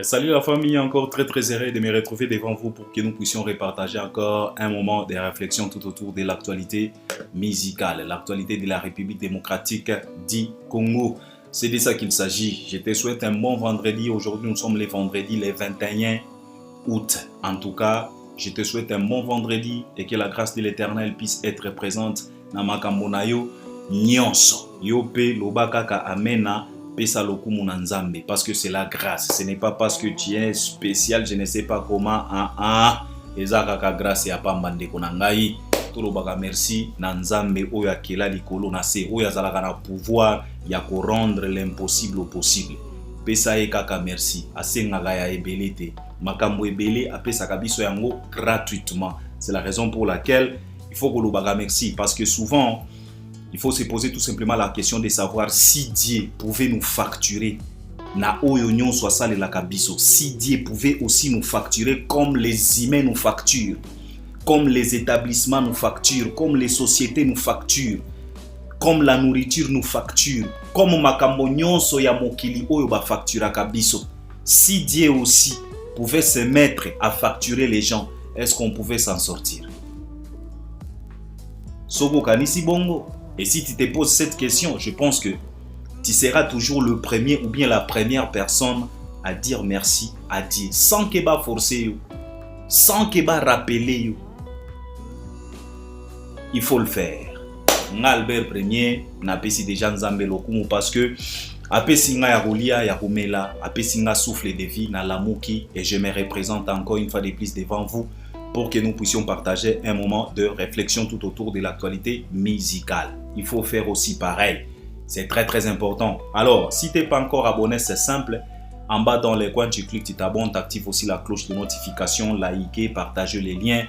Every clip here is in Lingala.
Salut la famille, encore très heureux de me retrouver devant vous pour que nous puissions repartager encore un moment de réflexion tout autour de l'actualité musicale, l'actualité de la République démocratique du Congo. C'est de ça qu'il s'agit. Je te souhaite un bon vendredi. Aujourd'hui, nous sommes le vendredi, le 21 août. En tout cas, je te souhaite un bon vendredi et que la grâce de l'Éternel puisse être présente dans makambo na yo nyonso. Yo pe lobaka ka amena. Parce que c'est la grâce, ce n'est pas parce que tu es spécial, je ne sais pas comment, ezaka grâce ya pambande konangai, tolobaka merci na nzambe oyo akela likolo na se oyo azalaka na pouvoir ya ko rendre l'impossible au possible. Pesa ye kaka merci, asengaka ya ebele te, makambo ebele apesaka biso yango gratuitement. C'est la raison pour laquelle il faut kolobaka merci, parce que souvent il faut se poser tout simplement la question de savoir si Dieu pouvait nous facturer na oyo nyonso asalelaka biso. Si Dieu pouvait aussi nous facturer comme les humains nous facturent, comme les établissements nous facturent, comme les sociétés nous facturent, comme la nourriture nous facture, comme makambo nyonso ya mokili oyo ba facturaka biso. Si Dieu aussi pouvait se mettre à facturer les gens, est-ce qu'on pouvait s'en sortir? Soko kanisi bongo. Et si tu te poses cette question, je pense que tu seras toujours le premier ou bien la première personne à dire merci à Dieu. Sans que va forcer, sans que va rappeler. Il faut le faire. Albert Premier n'a pas si déjà nzambe lokumu parce que apesi nga ya rolia ya rumela, apesi nga souffle de vie na lamuki et je me représente encore une fois de plus devant vous pour que nous puissions partager un moment de réflexion tout autour de l'actualité musicale. Il faut faire aussi pareil. C'est très important. Alors, si tu n'es pas encore abonné, c'est simple. En bas dans les coins, tu cliques, tu t'abonnes, tu actives aussi la cloche de notification, liker, partager les liens.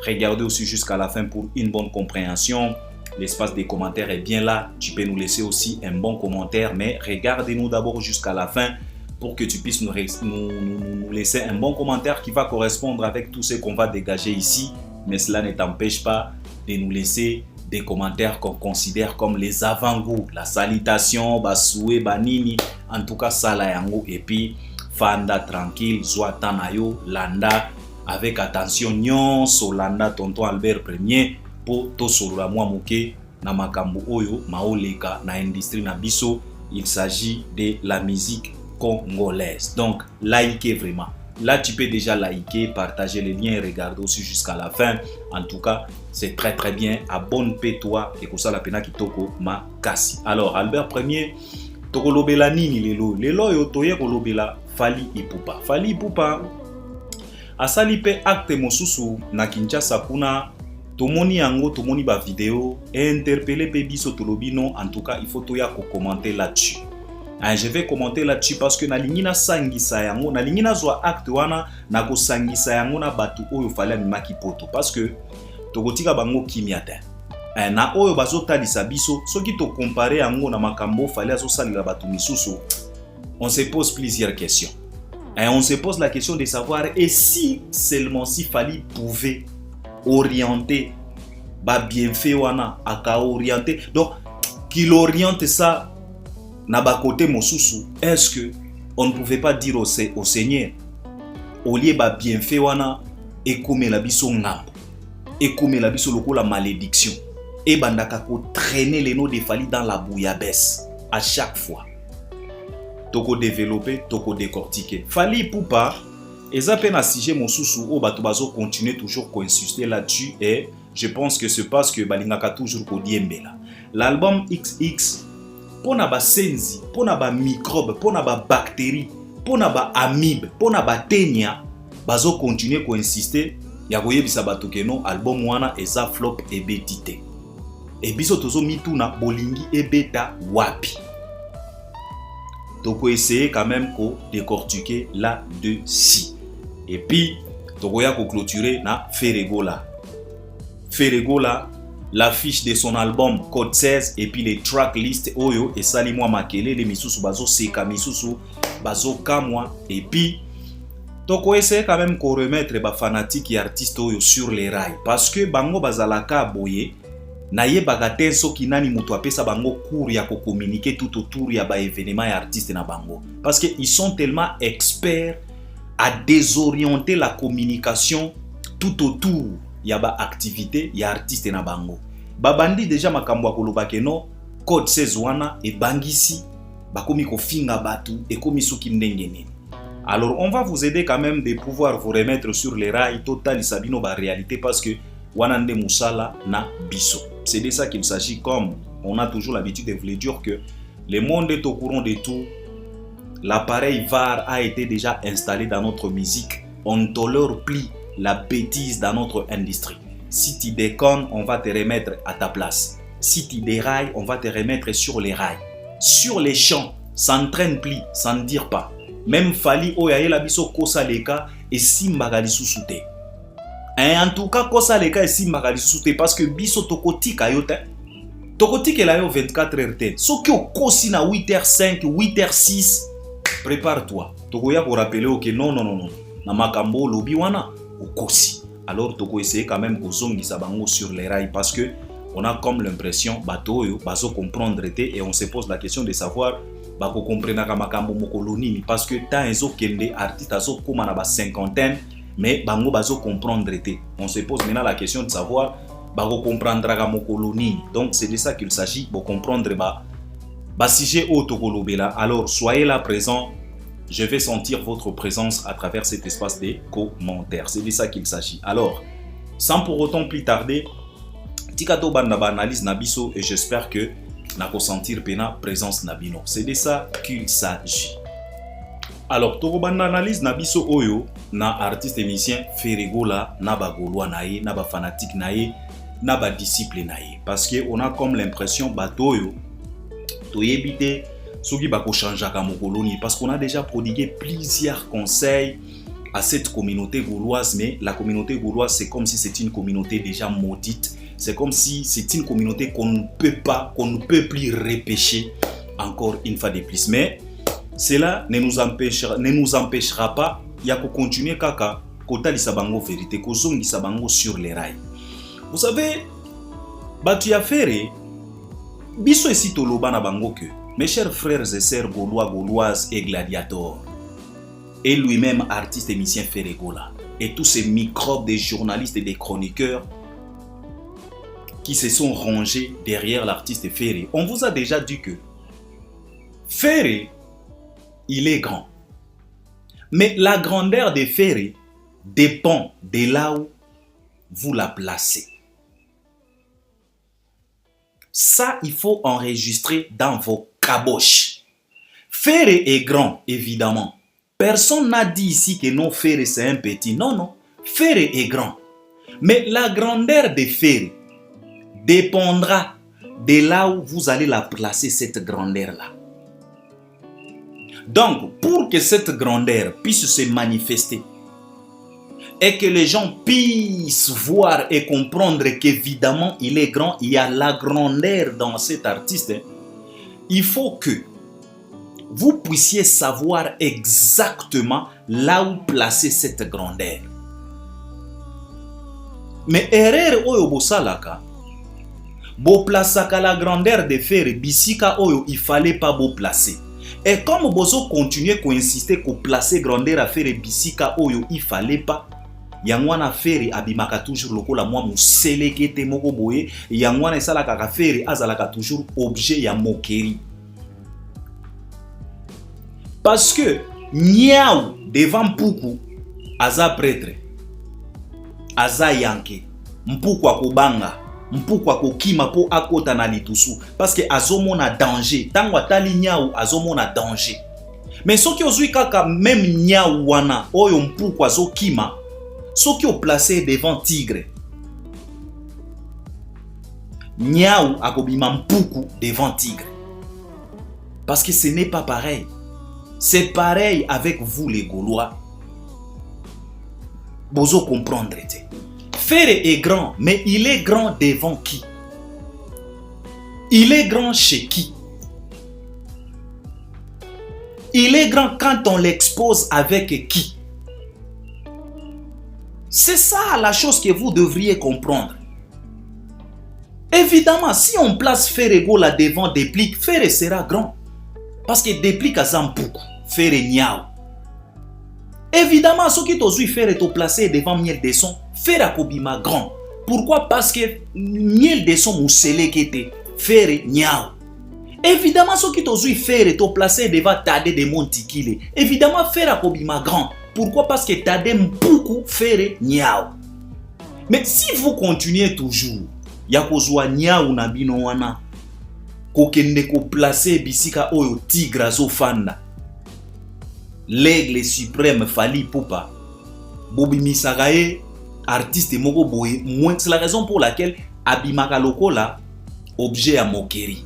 Regardez aussi jusqu'à la fin pour une bonne compréhension. L'espace des commentaires est bien là. Tu peux nous laisser aussi un bon commentaire, mais regardez-nous d'abord jusqu'à la fin pour que tu puisses nous laisser un bon commentaire qui va correspondre avec tout ce qu'on va dégager ici. Mais cela ne t'empêche pas de nous laisser des commentaires qu'on considère comme les avant-goûts, la salutation, basoué, banini, en tout cas ça la yango, et puis fanda tranquille, zoatanayo, landa, avec attention, nyonso landa tonton Albert Premier, pour tosolo la mwa moke, na makambo oyo, maoleka, na industrie na biso, il s'agit de la musique congolaise. Donc, likez vraiment. Là, tu peux déjà liker, partager les liens et regarder aussi jusqu'à la fin. En tout cas, c'est très bien. Abonne-toi et que ça la pena kitoko makasi. Alors, Albert Premier, toko lobela nini lelo? Lelo yo toye ko lobela Fally Ipupa. Fally Ipupa asali pe acte mosusu na Kinshasa kuna. Tomoni yango, tomoni ba vidéo et interpeller pe biso tolobi non. En tout cas, il faut toya ko commenter là-dessus. Je vais commenter là-dessus parce que nalingi na sangisa yango, nalingi na zwa acte wana na ko sangisa yango na batu oyo fali amimaki poto parce que tokotika bango kimia te. Na oyo bazotalisa biso soki to comparer yango na makambo fali azosalila batu misusu, on se pose plusieurs questions. On se pose la question de savoir et si seulement si Fally pouvait orienter ba bienfait wana aka orienter, donc qu'il oriente ça na ba côté mosusu, est-ce que on ne pouvait pas dire au Seigneur au lieu ba bienfait wana et comme la biso ngambo et comme la biso lokola malédiction et bandaka ko traîner les noms de Fally dans la bouillabaisse à chaque fois. Toko développer, toko décortiquer. Fally Ipupa eza pe na sujet mosusu o bato bazo continuer toujours ko insister là-dessus et je pense que c'est parce que balingaka toujours ko diembela. L'album XX pona ba senzi, pona ba microbe, pona ba bactéries, pona ba amibe, pona ba tenia, bazo continuer ko insister ya koyebisa bato keno album wana eza flop ebetite. Et biso tozo mituna bolingi ebeta wapi. Toko essayer quand même ko décortiquer là-dessus. Et puis tokoya ko clôturer na Ferregola. Ferregola, l'affiche de son album Code 16 et puis les tracklist oyo et salimwa makele les misusu bazo seka misusu bazo kamwa et puis toko essayer quand même ko remettre ba fanatique et artiste oyo sur les rails parce que bango bazalaka boye na yebaka te soki nani mutu apesa bango cours ya ko communiquer tout autour ya ba événement et artiste na bango parce que ils sont tellement experts à désorienter la communication tout autour. Il y a ba activité, il y a artiste na bango. Babandi déjà makambo akoloba keno code 16 wana e bangisi bakomi ko finga batu e komi suki ndengene. Alors on va vous aider quand même de pouvoir vous remettre sur les rails total sabino ba réalité parce que wanande musala na biso. C'est de ça qu'il s'agit, comme on a toujours l'habitude de vous le dire que le monde est au courant de tout. L'appareil VAR a été déjà installé dans notre musique. On ne tolère plus la bêtise dans notre industrie. Si tu déconnes, on va te remettre à ta place. Si tu dérailles, on va te remettre sur les rails. Sur les champs, ça ne traîne plus, sans ne dire pas. Même Fali Oyaye la biso kosa leka et simbagali susute. En tout cas, kosa leka et simbagali susute parce que biso tokotika yote. Tokotika la yo 24 h. So ki okosi na 8h05, 8h06, prépare-toi. Tokoya pour rappeler que non. Na makambo lobi wana okosi. Alors toko essayer quand même kozongisa bango sur les rails parce que on a comme l'impression bato yo bazo comprendre et on se pose la question de savoir bako comprendre ka makambo mokolo nini parce que tant ezo kende artiste azo koma na ba cinquantaine mais bango bazo comprendre te. On se pose maintenant la question de savoir bako comprendre ka mokolo nini. Donc c'est de ça qu'il s'agit pour comprendre ba sujet au tokolobela. Alors soyez là présents. Je vais sentir votre présence à travers cet espace des commentaires. C'est de ça qu'il s'agit. Alors, sans pour autant plus tarder, Tikato Bandaba analyse Nabiso et j'espère que Nako sentir pena présence Nabino. C'est de ça qu'il s'agit. Alors, Toko Banda analyse Nabiso Oyo, na artiste émicien Ferregola, na ba Gaulois nae, na ba fanatique nae, na ba disciple nae. Parce que on a comme l'impression Batoyo, Toyebite, Soki bako chanjaka mokoloni parce qu'on a déjà prodigué plusieurs conseils à cette communauté gauloise, mais la communauté gauloise c'est comme si c'est une communauté déjà maudite, c'est comme si c'est une communauté qu'on ne peut plus repêcher encore une fois de plus. Mais cela ne nous empêchera pas ya ko continuer kaka kota lisabango vérité ko zongi sabango sur les rails. Vous savez, batu ya fere biso esi toloba na bango que mes chers frères et sœurs gaulois, gauloises et gladiateurs, et lui-même artiste émicien Ferregola, et tous ces microbes des journalistes et des chroniqueurs qui se sont rangés derrière l'artiste Ferré. On vous a déjà dit que Ferré, il est grand. Mais la grandeur de Ferré dépend de là où vous la placez. Ça, il faut enregistrer dans vos caboches. Ferré est grand, évidemment. Personne n'a dit ici que non, Ferré c'est un petit. Non. Ferré est grand. Mais la grandeur de Ferré dépendra de là où vous allez la placer, cette grandeur-là. Donc, pour que cette grandeur puisse se manifester et que les gens puissent voir et comprendre qu'évidemment il est grand, il y a la grandeur dans cet artiste, il faut que vous puissiez savoir exactement là où placer cette grandeur. Mais erreur oyo bosalaka, bo plasaka la grandeur de Ferré bisika oyo il fallait pas bo placer. Et comme bozo continuer ko insister ko placer grandeur à Ferré bisika oyo il fallait pas, yangwana Ferré abimaka toujours lokola mwa museleke te moko boye, yangwana esalaka ka Ferré azalaka toujours objet ya moquerie. Parce que Niaou devant Mpuku aza prêtre, aza yanke, Mpuku akobanga, Mpuku akokima po akota na litusu parce que azomona danger. Tango atali Niaou azomona danger. Mais soki ozui kaka même Niaou wana oyo Mpuku azokima, soki o placé devant tigre, Niaou akobima Mpuku devant tigre. Parce que ce n'est pas pareil. C'est pareil avec vous les Gaulois. Bozo comprendre. Ferré est grand, mais il est grand devant qui? Il est grand chez qui? Il est grand quand on l'expose avec qui? C'est ça la chose que vous devriez comprendre. Évidemment, si on place Ferregola devant Déplique, Ferré sera grand. Parce que Déplique a Zampuku, Ferré Niaou. Évidemment, ceux qui t'ont faire te placer devant miel de son, faire à kobima grand. Pourquoi? Parce que miel de son moussele qui était faire niao. Évidemment, ceux qui t'ont faire te placer devant Tade de Montikile. Évidemment, faire à kobima grand. Pourquoi? Parce que Tade beaucoup faire niao. Mais si vous continuez toujours, ya kozwa niao na bino wana, kokende ko placer bisika oyo tigre azofanda. L'aigle suprême Fally Ipupa, Bobi Misagaye, artiste moko boye, c'est la raison pour laquelle abimaka lokola objet à moquerie.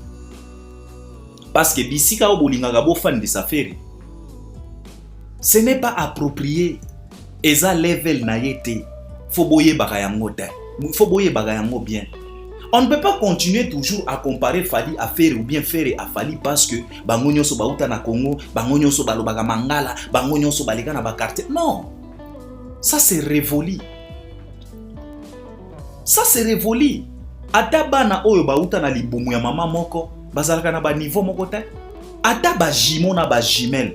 Parce que bisika o bolingaka bo fan de sa faire, ce n'est pas approprié. Eza level na yete, faut boye bagayango te, faut boye bagayango bien. On ne peut pas continuer toujours à comparer Fally à Ferré ou bien Ferré à Fally parce que bango nyonso bauta na Congo, bango nyonso balobaka mangala, bango nyonso baleka na bakarte. Non. Ça c'est révolu. Ça c'est révolu. Ata bana oyo bauta na libumu ya mama moko, bazalaka na ba niveau moko te. Ata ba jimo na ba jimel.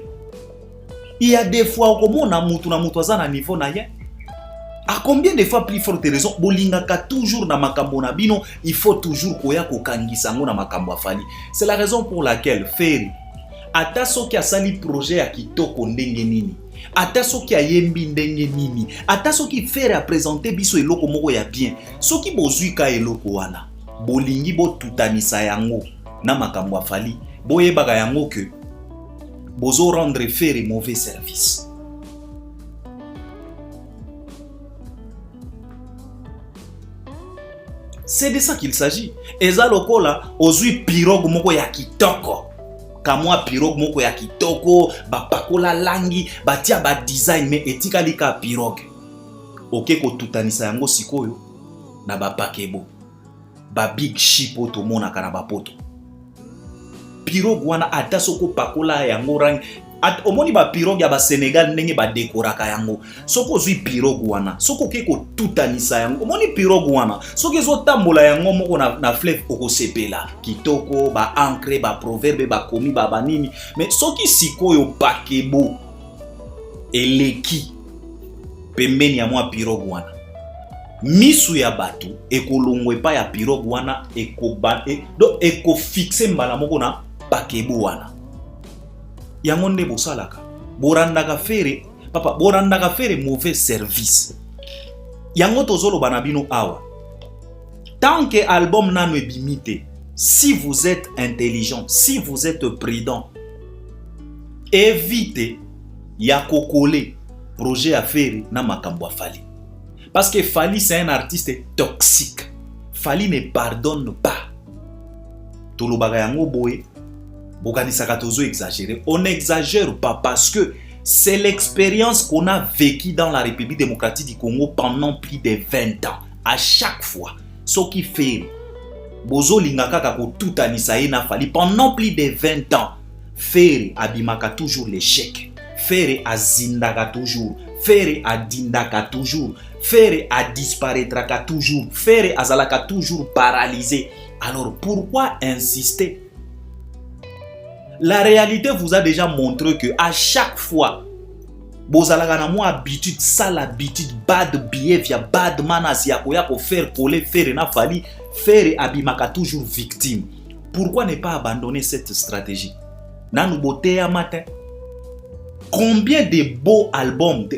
Il y a des fois okomona mutu na mutu aza na niveau na ye. À combien de fois plus forte raison, bolingaka toujours na makambo na bino, il faut toujours koya kokangisa ngo na makambo afali. C'est la raison pour laquelle Ferry, ata soki asali projet ya kitoko ndenge nini, ata soki ayembi ndenge nini, ata soki Ferry a présenté biso eloko moko ya bien, soki bozwika eloko wana, bolingi bo tutanisa yango na makambo afali, boyebaka yango que bozo rendre Ferry mauvais service. C'est de ça qu'il s'agit. Eza lokola ozui pirogue moko ya kitoko. Kamwa pirogue moko ya kitoko, ba pakola langi, batia ba design mais etikali ka pirogue. Ok ko tutanisa yango sikoyo na ba pakebo. Ba big ship to mona kana ba poto. Pirogue wana ata soko pakola yango rangi. Omoni ba pirogue ya ba Sénégal ndenge ba dekoraka yango. Soko zui pirogue wana, soko keko tutanisa yango. Omoni pirogue wana, soko zo tambola yango moko na fleuve okosepela. Kitoko, ba ancre, ba proverbe, ba komi, ba banini. Mais soki sikoyo pakebo eleki pembeni ya mwa pirogue wana. Misu ya batu ekolongwe pa ya pirogue wana eko fixe mbala moko na pakebo wana. Yango nde bosalaka borandaka Ferry papa borandaka Ferry mauvais service. Yango tozoloba na bino awa, tant que album nano ebimite, si vous êtes intelligent, si vous êtes prudent, évitez ya kokole projet à Ferry na makambo Fally, parce que Fally c'est un artiste toxique. Fally ne pardonne pas. Tolobaka yango boye bokanisaka tozo exagérer. On n'exagère pas parce que c'est l'expérience qu'on a vécue dans la République démocratique du Congo pendant plus de 20 ans. À chaque fois, ce qui fait bozo lingaka kako tout anisa na Fally pendant plus de 20 ans. Ferry abimaka toujours l'échec. Ferry azindaka toujours. Ferry adindaka toujours. Ferry a disparaîtraka toujours. Ferry azalaka toujours paralysé. Alors pourquoi insister? La réalité vous a déjà montré que à chaque fois, bozalaka na mo habitude, ça l'habitude, bad behavior, bad manners, ya ko faire coller Ferry na Fally, Ferry abimaka toujours victime. Pourquoi ne pas abandonner cette stratégie? Nanu boté ya matin. Combien de beaux albums,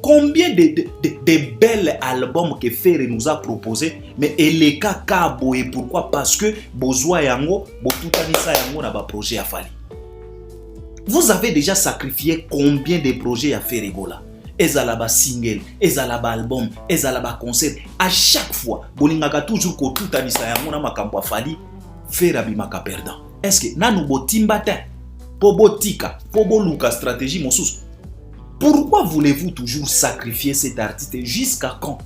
combien de belles albums que Ferry nous a proposé, mais les cas et pourquoi? Parce que besoin yango, botutanisa yango na ba projet à Fally. Vous avez déjà sacrifié combien de projets à Ferry Gola? Ezalaba single, ezalaba album, ezalaba concert. À chaque fois, bolingaka toujours ko tutanisa yango na makambo Fally, Ferry abimaka perdant. Est-ce que nanu botimba te? Pobotika, Poboluka stratégie mosus. Pourquoi voulez-vous toujours sacrifier cet artiste? Jusqu'à quand?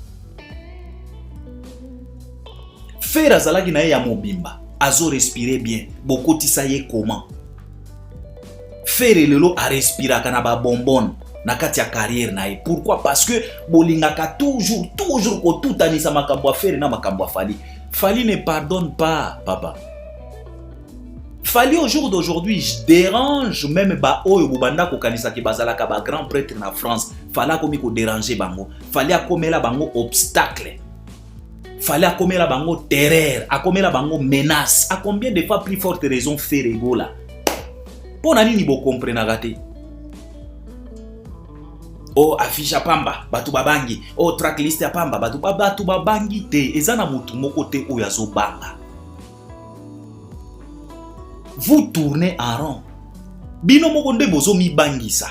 Ferry azalaki na ya mobimba, azo respirer bien, bokoti sa ye comment? Ferry lelo a respirer kana ba bonbon na kati ya carrière na ye. Pourquoi? Parce que bolingaka toujours ko tutanisa makambo Ferry na makambo Fally. Fally ne pardonne pas, papa. Fally au jour d'aujourd'hui, je dérange même ba oyo bubanda ko kanisa ki bazalaka ba grand prêtre na France. fallait komi ko déranger bango, fallait akomela bango obstacle, fallait akomela bango terreur, akomela bango menace. À combien de fois plus forte raison faire ego là? Pour nani ni bo comprendre gâté. Oh affiche à pamba, batu babangi. Oh tracklist à pamba, batu babangi te. Ezana mutu moko te oyazo banga. Vous tournez en rond. Bino moko nde bozo mi bangisa.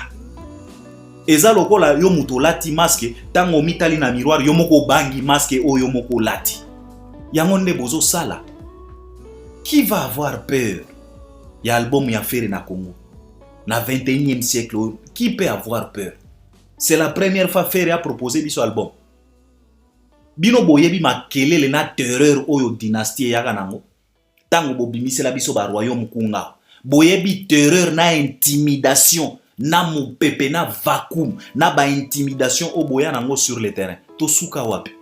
Eza lokola yo muto lati masque, tango mitali na miroir yo moko bangi masque o yo moko lati. Yango nde bozo sala. Qui va avoir peur? Ya album ya faire na Congo. Na 21e siècle, qui peut avoir peur? C'est la première fois Ferre a proposé biso album. Bino boyebi makelele na terreur oyo dynastie yaka nango. Tango bobimisi la biso ba royaume kunga. Boyebi terreur na intimidation, na mupepe na vacuum, na ba intimidation o boya nango sur le terrain. Tosuka wapi?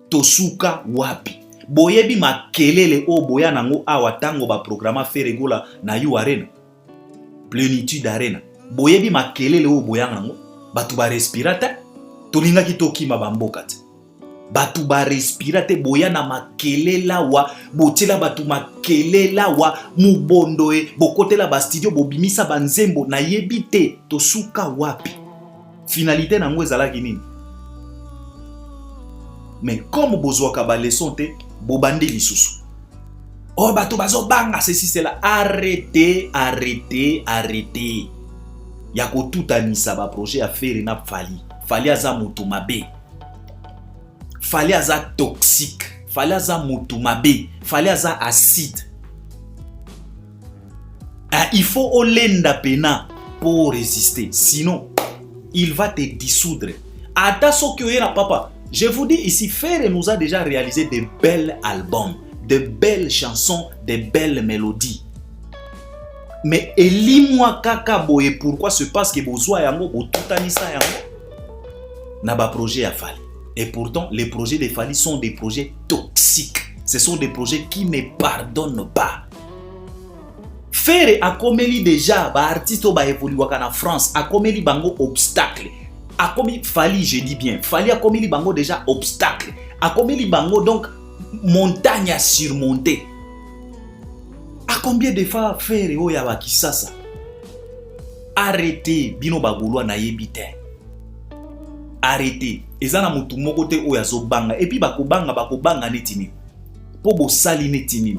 Tosuka wapi? Boyebi makelele o boya nango awa tango ba programa Ferre gola na You Arena. Plénitude Arena. Boyebi makelele o boya nango batu ba respirate tolinga kitokima bamboka te. Batu ba respirate boya na makelela wa botela batu makelela wa mubondoe bokotela ba studio bobimisa banzembo na yebite tosuka wapi? Finalité nango ezalaki nini? Mais comme bozwaka ba leçon te bobandi lisusu. Oh batu bazo banga ceci cela, arrêtez. Yako tout anisa ba projet à faire na fali. Fali aza mutu mabe. Fali aza toxique. Fali aza mutu mabe. Fali aza acide. Il faut olenda pena pour résister. Sinon, il va te dissoudre. Attention que yera papa. Je vous dis ici, Ferre nous a déjà réalisé de belles albums, de belles chansons, de belles mélodies. Mais elimwa kaka boye pourquoi se passe que bozwa yango botutanisa yango na ba projet à Fali. Et pourtant les projets de Fali sont des projets toxiques. Ce sont des projets qui ne pardonnent pas. Ferre a komeli déjà ba artiste ba évolué en France, a komeli bango obstacle. A komeli Fali, je dis bien, Fali a komeli bango déjà obstacle. A komeli bango donc montagne à surmonter. À combien de fois Ferre oya bakisasa? Arrêtez bino bagulwa na yebite. Arrêtez. Ezana mutu moko te oya zo banga et puis bakobanga netini. Po bo sali netini.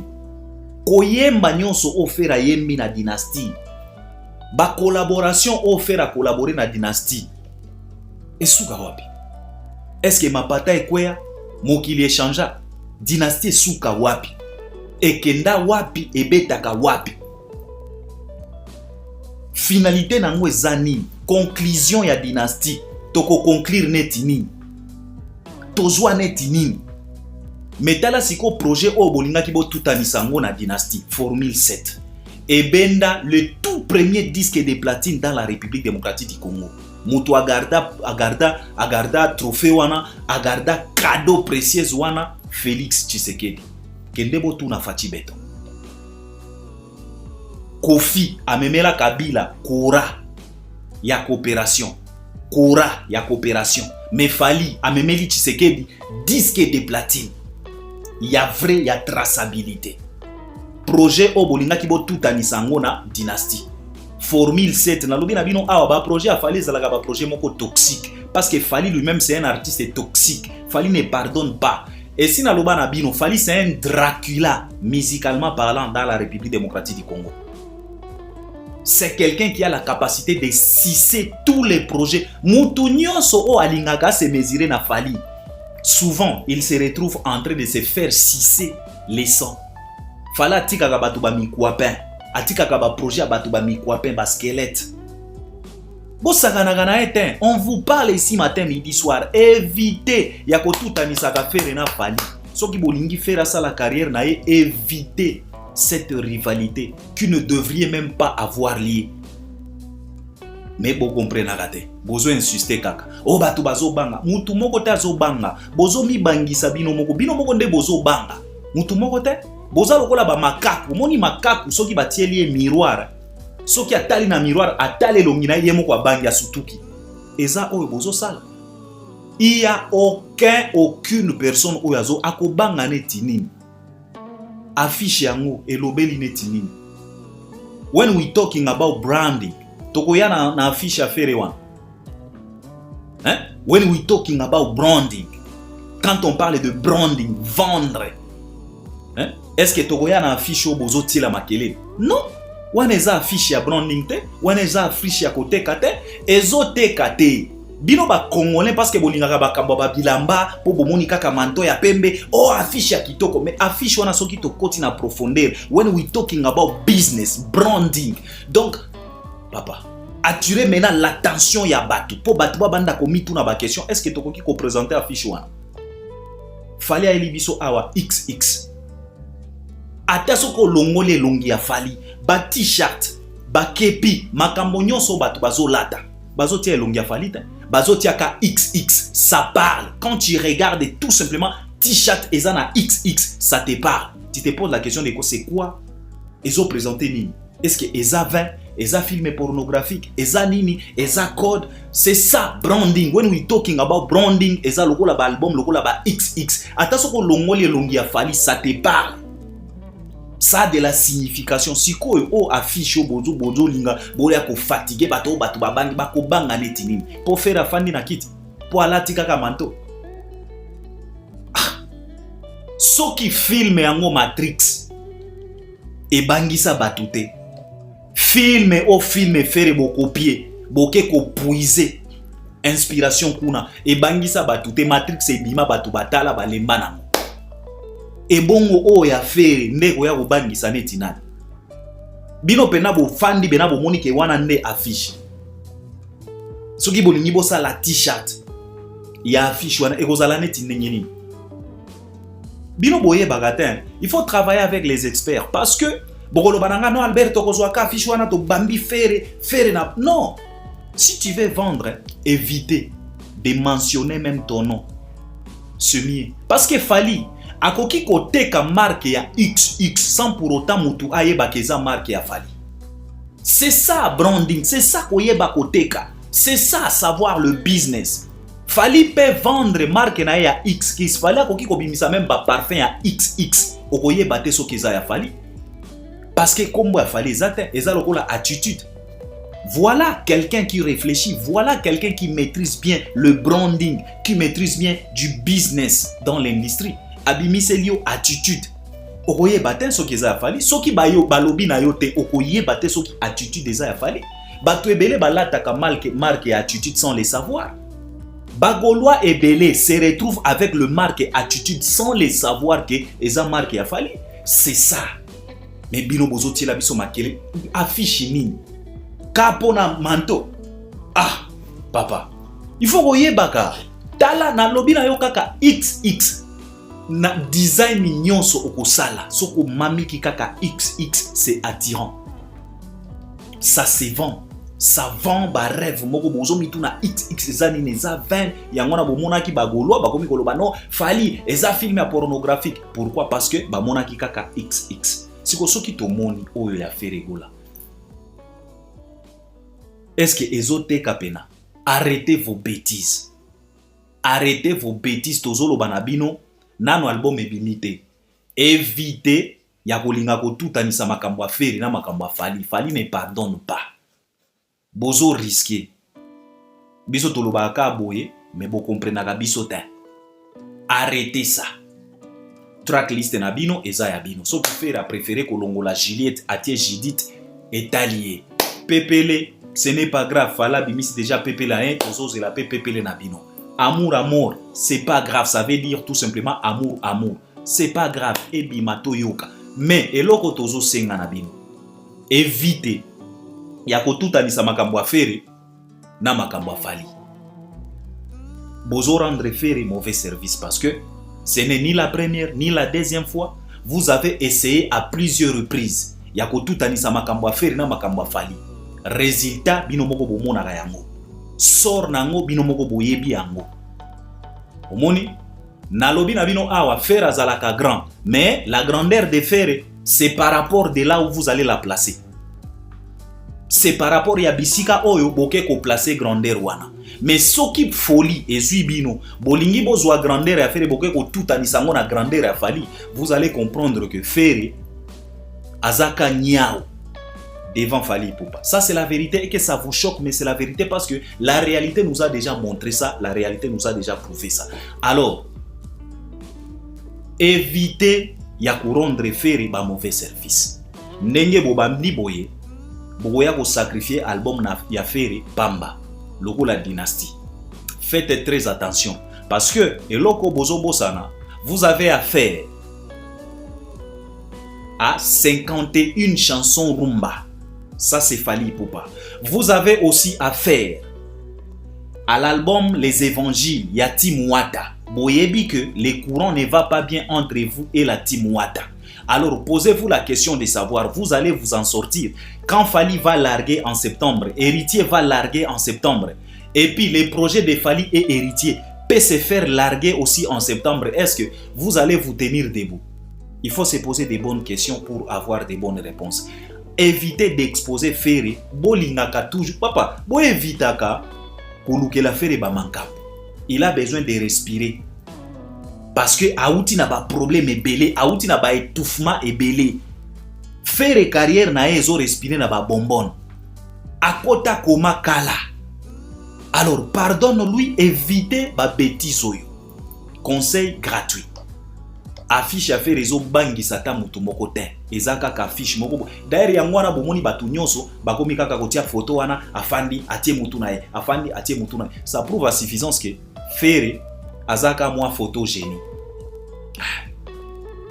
Koyemba nyonso o Ferre yembi na dynastie. Ba collaboration o Ferre collaborer na dynastie. Esuka wapi? Est-ce que mapata ekwea mokili échangea? Dynastie suka wapi? Ekenda wapi ebetaka wapi? Finalité nango ezani, conclusion ya dynastie, toko conclure neti nini? Tozwa neti nini? Metala siko projet o bolingaki bo tutanisa ngo na dynastie, Formule 7. Ebenda le tout premier disque de platine dans la République démocratique du Congo. Mutu agarda trophée wana, agarda cadeau précieux wana, Félix Tshisekedi. Kendebo tuna Fati Beton. Kofi amemela Kabila Kora ya coopération. Kora ya coopération. Mais Fali amemeli Tshisekedi disque de platine. Ya vrai ya traçabilité. Projet obolinga kibo tutanisa ngo na dynastie. Formule 7 na lobi na bino awa ba projet a Fali zalaka ba projet moko toxique parce que Fali lui-même c'est un artiste toxique. Fali ne pardonne pas. Et si Naloba Nabino, Fali c'est un Dracula, musicalement parlant, dans la République démocratique du Congo. C'est quelqu'un qui a la capacité de scisser tous les projets. Moutounion so alingaka se mesurer na Fali. Souvent, il se retrouve en train de se faire scisser les sons. Fala tika kabatu ba mikuapin, atika kaba projet abatu ba mikuapin ba squelette. On vous parle ici matin, midi, soir. Évitez. Yako tout anisaka Ferre na Fali. Ce qui bolingi faire ça la carrière na évitez cette rivalité qui ne devriez même pas avoir lié. Mais vous comprenez raté. Bozo insister kaka. Oh batu bazo banga. Mutu moko te azo banga. Bozo mi bangisa bino moko. Bino moko nde bozo banga. Mutu moko te. Boza lokola ba makaku. Moni makaku soki batieli miroir. Soki atali na miroir atali longina yemo kwa bangi ya sutuki. eza oyo bozo sala. Il y a aucune personne oyo akobanga neti nini. Affiche yango elobeli neti nini. When we talking about branding, tokoya na affiche affaire wana. Hein? When we talking about branding, quand on parle de branding, vendre, hein? Est-ce que tokoya na affiche bozo tila makele? Non. Wana eza affiche ya branding te, wana eza affiche ya koteka te, ezoteka te. Bino ba congolais parce que bolingaka bakamba ba bilamba po bomoni kaka manto ya pembe, oh affiche ya kitoko, mais affiche wana soki to koti na profondeur. When we talking about business, branding. Donc papa, attirer maintenant l'attention ya batu po batu ba banda ko mitu na ba question, est-ce que tokoki ko présenter affiche wana? Fali ali biso awa XX. Ata soko longole longi ya fali, ba t-shirt, ba kepi, makambo nyonso batu bazolata. Bazotia elongi ya fali te. Bazotia ka XX, ça parle. Quand tu regardes tout simplement t-shirt eza na XX, ça te parle. Tu te poses la question de quoi c'est quoi? Ezo présenté nini? Est-ce que eza 20, eza film pornographique, eza nini, eza code? C'est ça branding. When we talking about branding, eza lokola ba album, lokola ba XX. Ata soko longoli elongi ya fali, ça te parle. Ça a de la signification. Si ko o affiche bozo linga boya ko fatigué bato babangi bako banga neti nini pour faire afandi na kiti pour alati kaka manto. Soki filme yango Matrix e bangisa batute. Filme o filme faire bo copier, boke ko puiser inspiration kuna e bangisa batute. Matrix e bima batu batala balemba nango. Et bongo o ya fere ndeko ya kobangisa neti nani. Bino pena bo fandi bena bo moni ke wana nde affiche. Soki bolingi bosa la t-shirt ya affiche wana ekozala neti ndenge nini. Bino boye bagatin, il faut travailler avec les experts parce que bokolo bananga no Alberto kozwaka affiche wana to bambi fere na non. Si tu veux vendre, évitez de mentionner même ton nom. Semier parce que fali akoki koteka marque ya XX sans pour autant mutu ayeba keza marque ya fali. C'est ça branding, c'est ça koyeba koteka. C'est ça savoir le business. Fali peut vendre marque na ya XX, fali akoki kobimisa même ba parfum ya XX. Okoyeba te so keza ya fali. Parce que kombo ya fali ezate eza lokola attitude. Voilà quelqu'un qui réfléchit, voilà quelqu'un qui maîtrise bien le branding, qui maîtrise bien du business dans l'industrie. Abimise liyo attitude. Okoye baten soki eza ya fali. Soki bayo balobi na yo te okoye baten soki attitude eza ya fali. Bato ebele balataka marque et attitude sans les savoir. Bagolois ebele se retrouve avec le marque et attitude sans les savoir que eza marque ya fali. C'est ça. Mais bino bozoti la biso makele affiche nini. Kapona manto. Ah, papa. Il faut oye baka. Tala na lobi na yo kaka XX. Na design nyonso okosala soko mamiki kaka XX, c'est attirant. Ça se vend. Ça vend ba rêve moko bozo mitu na XX ezani neza 20 yango na bomonaki bagolwa bakomi koloba no fali eza film ya pornographique. Pourquoi? Parce que ba monaki kaka XX. Siko soki to moni oyo ya feregola. Est-ce que ezote kapena? Arrêtez vos bêtises. Arrêtez vos bêtises tozolo banabino. Nano album ebimite. Évitez ya kolinga ko tutanisa makambo aferi na makambo afali. Fali ne pardonne pas. Bozo risqué. Biso tolobaka boye, mais bo comprenaka biso te. Arrêtez ça. Tracklist na bino eza ya bino. So préfère préférer kolongola Juliette, Atie Judith et Talié. Pépélé, ce n'est pas grave. Fala bimis déjà pépélé hein, ozo la pépélé na bino. Amour, amour, c'est pas grave. Ça veut dire tout simplement amour, amour. C'est pas grave. Ebimato yoka. Mais, eloko tozo senga na bino. Évitez. Yako tutanisa makambo afere na makambo afali. Bozo rendre faire mauvais service parce que ce n'est ni la première ni la deuxième fois. Vous avez essayé à plusieurs reprises. Yako tutanisa makambo afere na makambo afali. Résultat, bino moko bomona yango. Sor nango bino moko boyebi yango. Omoni nalobi na bino awa fer azalaka grand, mais la grandeur de fer c'est par rapport de là où vous allez la placer. C'est par rapport ya bisika oyo boke ko placer grandeur wana. Mais ce qui folie et zuibino, bolingi bozwa grandeur à faire beaucoup tout anisango na grandeur à fali, vous allez comprendre que Ferré azaka niao devant Fally Ipupa. Ça c'est la vérité et que ça vous choque, mais c'est la vérité parce que la réalité nous a déjà montré ça, la réalité nous a déjà prouvé ça. Alors, évitez ya rendre Ferré ba mauvais service. Ndenge bobamdi boye, boya ko sacrifier album na ya Ferré Pamba, logo la dynastie. Faites très attention parce que eloko bozo bosana, vous avez affaire à 51 chansons rumba. Ça c'est Fally Ipupa. Vous avez aussi affaire à l'album Les Évangiles, ya Team Wata. Boyebi que les courants ne va pas bien entre vous et la Team Wata. Alors posez-vous la question de savoir, vous allez vous en sortir. Quand Fally va larguer en septembre, Héritier va larguer en septembre. Et puis les projets de Fally et Héritier peuvent se faire larguer aussi en septembre. Est-ce que vous allez vous tenir debout? Il faut se poser des bonnes questions pour avoir des bonnes réponses. Évitez d'exposer Ferré. Bolingaka toujours. Papa, bo évitaka koluke la Ferré ba manka. Il a besoin de respirer. Parce que Aouti n'a pas problème belé, Aouti n'a pas étouffement et belé. Ferré carrière na ezo respirer na ba bonbon. Akota koma kala. Alors pardonne-lui, évitez ba bêtise oyo. Conseil gratuit. Affiche à faire réseau bangi sata mutu moko te. Ezaka ka affiche moko. D'ailleurs yangwana bomoni batu nyonso bakomi kaka kotia photo wana afandi atie mutu na ye. Afandi atie mutu na ye. Ça prouve à suffisance que Ferré azaka moi photogénique.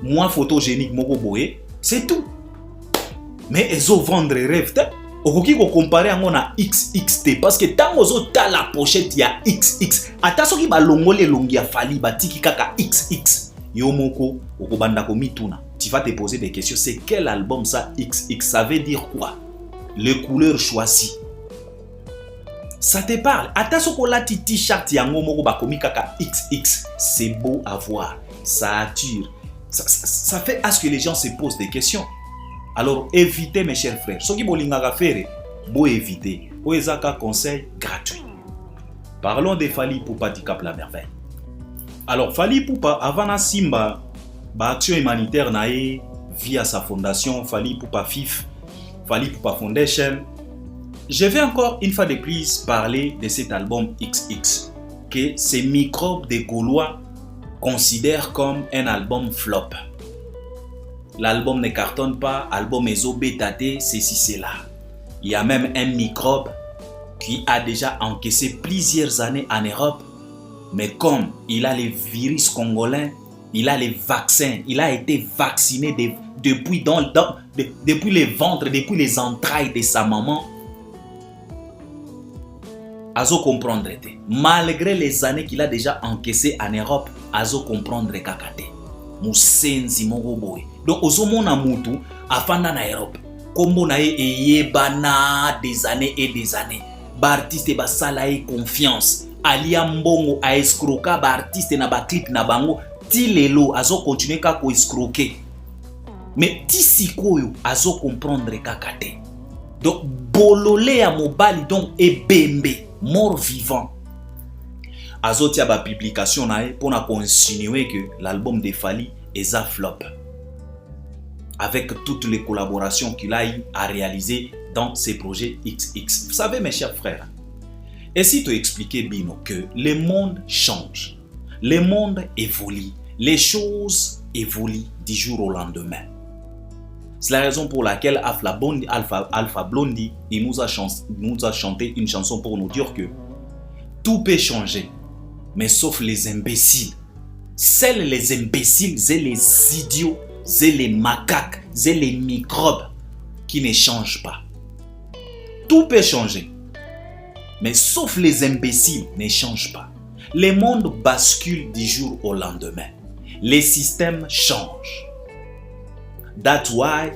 Moi photogénique moko boye, c'est tout. Mais ezo vendre rêve te. Okoki ko comparer yango na XXT parce que tango zo ta la pochette ya XX. Ata soki ba longole longi ya Fally batiki kaka XX. Yomoko, okobandako mituna. Tu vas te poser des questions. C'est quel album ça XX? Ça veut dire quoi? Les couleurs choisies. Ça te parle. Attention la t-shirt yango moko bakomi kaka XX. C'est beau à voir. Ça attire. Ça fait à ce que les gens se posent des questions. Alors évitez mes chers frères. Ce qui bolingaka faire, beau éviter. Oezaka conseil gratuit. Parlons de Fally Ipupa du Cap la Merveille. Alors Fally Ipupa avant na simba ba action humanitaire nae via sa fondation Fally Ipupa FIF, Fally Ipupa Foundation. Je vais encore une fois de plus parler de cet album XX que ces microbes des Gaulois considèrent comme un album flop. L'album ne cartonne pas, album ezo bétaté, ceci cela. Il y a même un microbe qui a déjà encaissé plusieurs années en Europe. Mais comme il a les virus congolais, il a les vaccins, il a été vacciné depuis les ventres, depuis les entrailles de sa maman. Azo comprendre. Malgré les années qu'il a déjà encaissées en Europe, azo comprendre kakate. Musenzi mogoboy. Donc ozomona mutu afanda na Europe. Kombo na eyebana des années et des années. Ba artiste ba salaye confiance. Alia mbongo a escroquer ba artiste na ba clip na bango ti lelo azo continuer ka ko escroquer. Mais ti sikoyo azo comprendre kakate. Donc bololé à mobali donc ebembe mort vivant. Azo tia ba publication na pour na insinuer que l'album de Fally est un flop. Avec toutes les collaborations qu'il a eu à réaliser dans ses projets XX. Vous savez mes chers frères, et si tu expliquais Bino que le monde change, le monde évolue, les choses évoluent du jour au lendemain. C'est la raison pour laquelle Alpha Blondy il nous a chanté une chanson pour nous dire que tout peut changer, mais sauf les imbéciles. Seuls les imbéciles, c'est les idiots, c'est les macaques, c'est les microbes qui ne changent pas. Tout peut changer. Mais sauf les imbéciles ne changent pas. Le monde bascule du jour au lendemain. Les systèmes changent. That's why,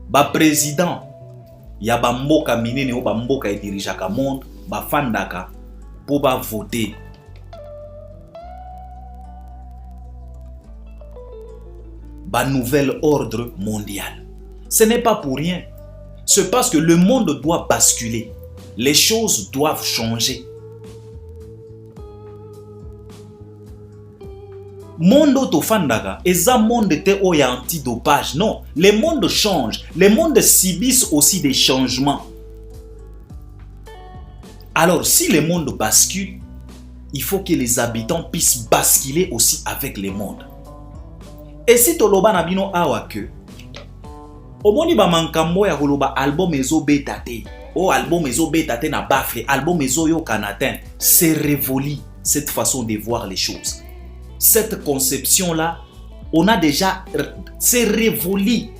ba président, ya ba mboka minene ou ba mboka e dirijaka monde, ba fandaka pour ba voter. Ba nouvel ordre mondial. Ce n'est pas pour rien. C'est parce que le monde doit basculer. Les choses doivent changer. monde tofandaka eza monde te oya antidopage. Non, les mondes changent. Les mondes subissent aussi des changements. Alors, si le monde bascule, il faut que les habitants puissent basculer aussi avec le monde. Et si toloba na bino awa que omoni ba mankambo ya koloba album ezo beta te, o album ezo beta te na bafle, album ezo yo kanatin, c'est révolu cette façon de voir les choses. Cette conception là, on a déjà, c'est révolu.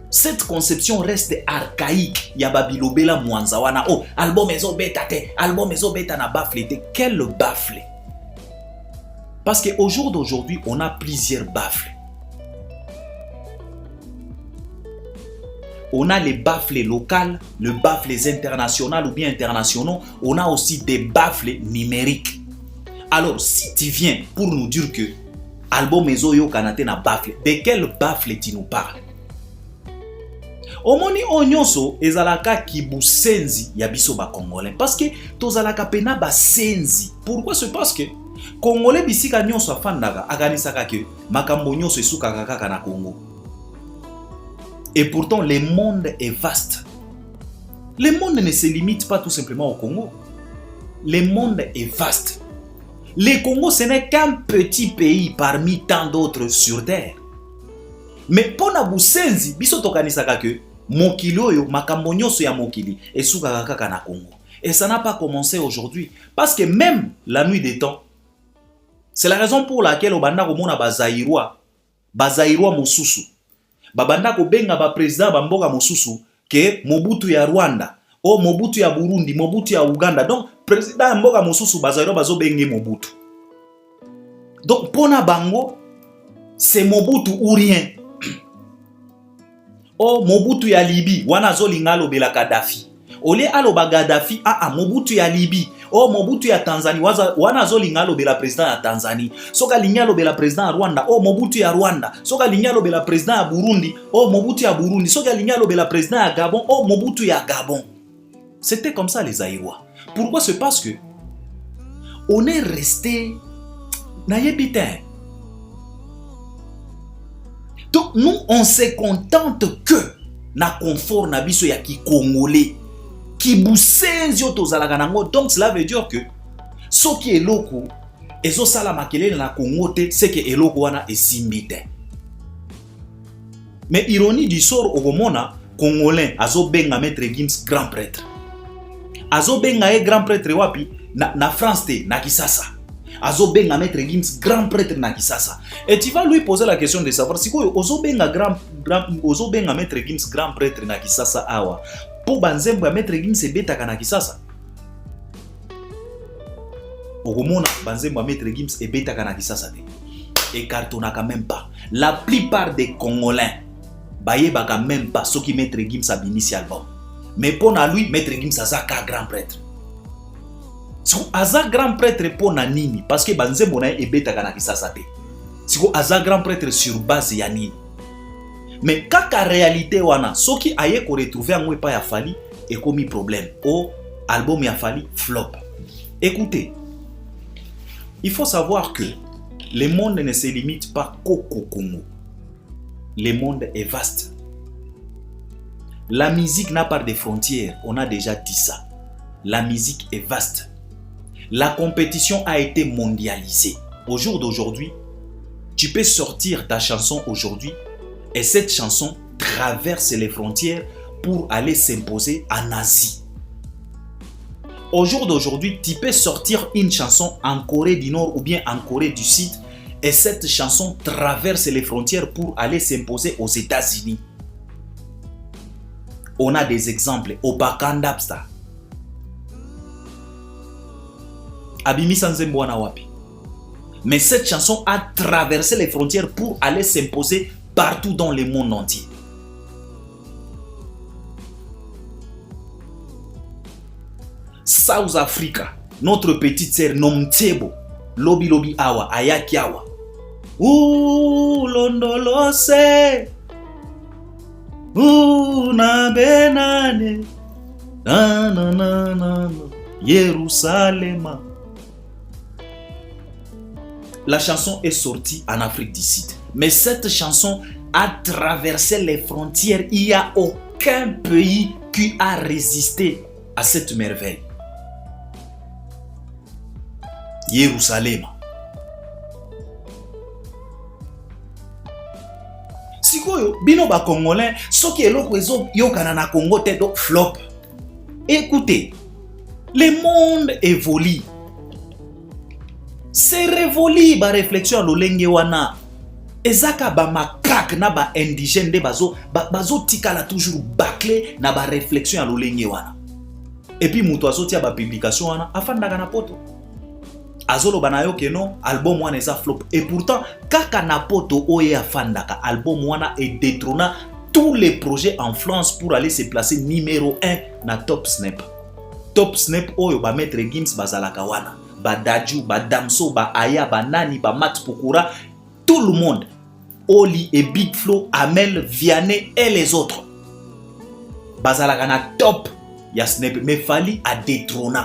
Cette conception reste archaïque. Yababilobela mwanzawana. Oh, album ezo beta te, album ezo beta na bafle te. Quel bafle? Parce qu'au jour d'aujourd'hui, on a plusieurs baffles. On a les baffles locales, les baffles internationaux ou bien internationaux. On a aussi des baffles numériques. Alors, si tu viens pour nous dire que album ezo yo kanate na baffle, de quel baffle tu nous parles? Omoni onyonso ezalaka kibusenzi ya biso ba congolais parce que tozalaka pena ba senzi. Pourquoi? C'est parce que congolais bisika nyonso afandaka akanisaka ke makambo nyonso esukaka kaka na Congo. Et pourtant le monde est vaste. Le monde ne se limite pas tout simplement au Congo. Le monde est vaste. Le Congo ce n'est qu'un petit pays parmi tant d'autres sur terre. Mais pona busenzi biso tokanisaka ke mokili oyo makambo nyonso ya mokili esukaka kaka na Congo. Et ça n'a pas commencé aujourd'hui parce que même la nuit des temps, c'est la raison pour laquelle obanda komona bazairwa mosusu babanda kobenga ba président ba mboka mosusu ke Mobutu ya Rwanda o Mobutu ya Burundi, Mobutu ya Uganda. Donc président ya mboka mosusu bazairwa bazobenge Mobutu. Donc pona bango c'est Mobutu ou rien. Oh, Mobutu ya Libye, wana zolinga lobela Gaddafi. Ole aloba Gaddafi, Mobutu ya Libye. Oh, Mobutu ya Tanzanie, wana zolinga lobela président ya Tanzanie. Soka linga lobela président ya Rwanda, oh Mobutu ya Rwanda. Soka linga lobela président ya Burundi, oh Mobutu ya Burundi. Soka linga lobela président ya Gabon, oh Mobutu ya Gabon. C'était comme ça les Zaïrois. Pourquoi? C'est parce que on est resté nayebitin. Donc nous on se contente que na confort na biso ya ki congolais ki busenzi otozalaka nango. Donc cela veut dire que soki eloko ezo sala makelele na Congo te, c'est que eloko wana esimbi te. Mais ironie du sort okomona congolais azo benga maître Gims grand prêtre. Azo benga grand prêtre wapi na France te na Kisasa. Azo benga maître Gims grand prêtre na Kisasa. Et tu vas lui poser la question de savoir si quoi ozo benga maître Gims grand prêtre na Kisasa awa. Pour banzembo ya maître Gims ebetaka na Kisasa. Okomona banzembo ya maître Gims ebetaka na Kisasa te. Et cartonnaka même pas. La plupart des Congolais bayebaka même pas ce qui maître Gims a binisi album. Mais pour lui maître Gims azaka grand prêtre. Siko aza grand prêtre pour na nini parce que banzembo na ebetaka na Kisasa te. Siko aza grand prêtre sur base ya nini. Mais kaka réalité wana soki aye ko retrouver ngwe pa ya Fally et komi problème. O album ya Fally flop. Écoutez, il faut savoir que le monde ne se limite pas qu'au Congo. Le monde est vaste. La musique n'a pas de frontières, on a déjà dit ça. La musique est vaste. La compétition a été mondialisée. Au jour d'aujourd'hui, tu peux sortir ta chanson aujourd'hui et cette chanson traverse les frontières pour aller s'imposer en Asie. Au jour d'aujourd'hui, tu peux sortir une chanson en Corée du Nord ou bien en Corée du Sud et cette chanson traverse les frontières pour aller s'imposer aux États-Unis. On a des exemples. Opakandapsta. Abimisa Nzembo wana wapi. Mais cette chanson a traversé les frontières pour aller s'imposer partout dans le monde entier. South Africa, notre petite sœur Nomtsebo, Lobi Lobi Awa, Ayaki Awa. Ouh, Londolose. Ouh, Nabenane. Na na na na. Yerusalema. la chanson est sortie en Afrique du Sud. Mais cette chanson a traversé les frontières. Il n'y a aucun pays qui a résisté à cette merveille. Jérusalem. Sikoyo, bino ba Congolais, soki eloko ezo yokana na Congo te do flop. Écoutez, le monde évolue. C'est révolu ba réflexion à l'olenge wana. Ezaka ba makak na ba indigène de bazo tikala toujours bâclé na ba réflexion à l'olenge wana. Et puis muto azotia ba publication wana afandaka na poto. Azolo banayo keno album wana eza flop. Et pourtant kaka na poto oye afandaka album wana et détrôna tous les projets en France pour aller se placer numéro 1 na Top Snap. Top Snap oyo ba Maître Gims bazalaka wana. Ba Dadju, ba Damso, ba Aya, ba Nani, ba Max Pokora, tout le monde. Oli et Big Flo, Amel, Vianney et les autres. Bazalaka na top ya Snap. Mais Fally a détrôné.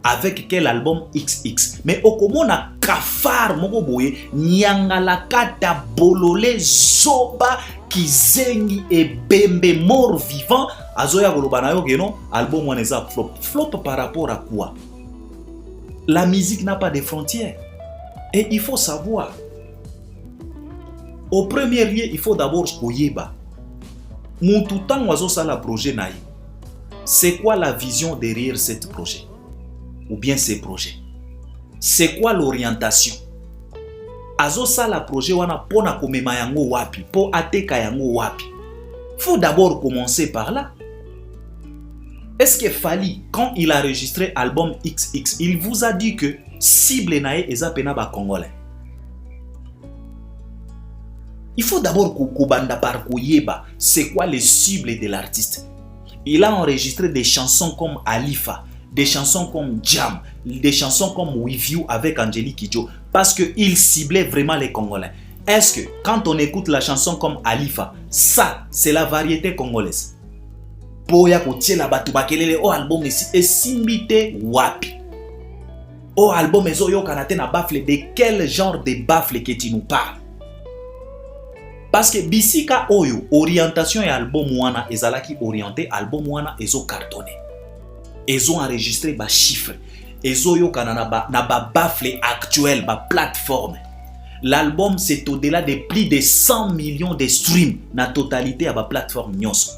Avec quel album XX. Mais okomona kafar moko boye nyangala kata bolole zoba kizengi et bembe mort vivant azoya koloba na yo keno album wana eza flop. Flop par rapport à quoi? La musique n'a pas de frontières. Et il faut savoir. Au premier lieu, il faut d'abord koyeba. Mon tout temps oiseau ça la projet naï. C'est quoi la vision derrière ce projet? Ou bien ces projets? C'est quoi l'orientation? Azo ça la projet wana pona komema yango wapi, po ateka yango wapi. Faut d'abord commencer par là. Est-ce que Fally, quand il a enregistré album XX, il vous a dit que cible nae eza pena ba Congolais? Il faut d'abord kobanda par koyeba c'est quoi les cibles de l'artiste. Il a enregistré des chansons comme Alifa, des chansons comme Jam, des chansons comme With You avec Angélique Kidjo parce qu'il ciblait vraiment les Congolais. Est-ce que quand on écoute la chanson comme Alifa, ça c'est la variété congolaise? Boya kotie la batu bakelele o album esimbite wapi? O album ezo yo kanate na bafle, de quel genre de bafle que tu nous parles? Parce que bisika oyo orientation et album wana ezalaki orienté, album wana ezo cartonné. Ezo enregistré ba chiffre. Ezo yo kanana na ba bafle actuel, ba plateforme. L'album c'est au-delà de plus de 100 millions de streams na totalité à ba plateforme nyonso.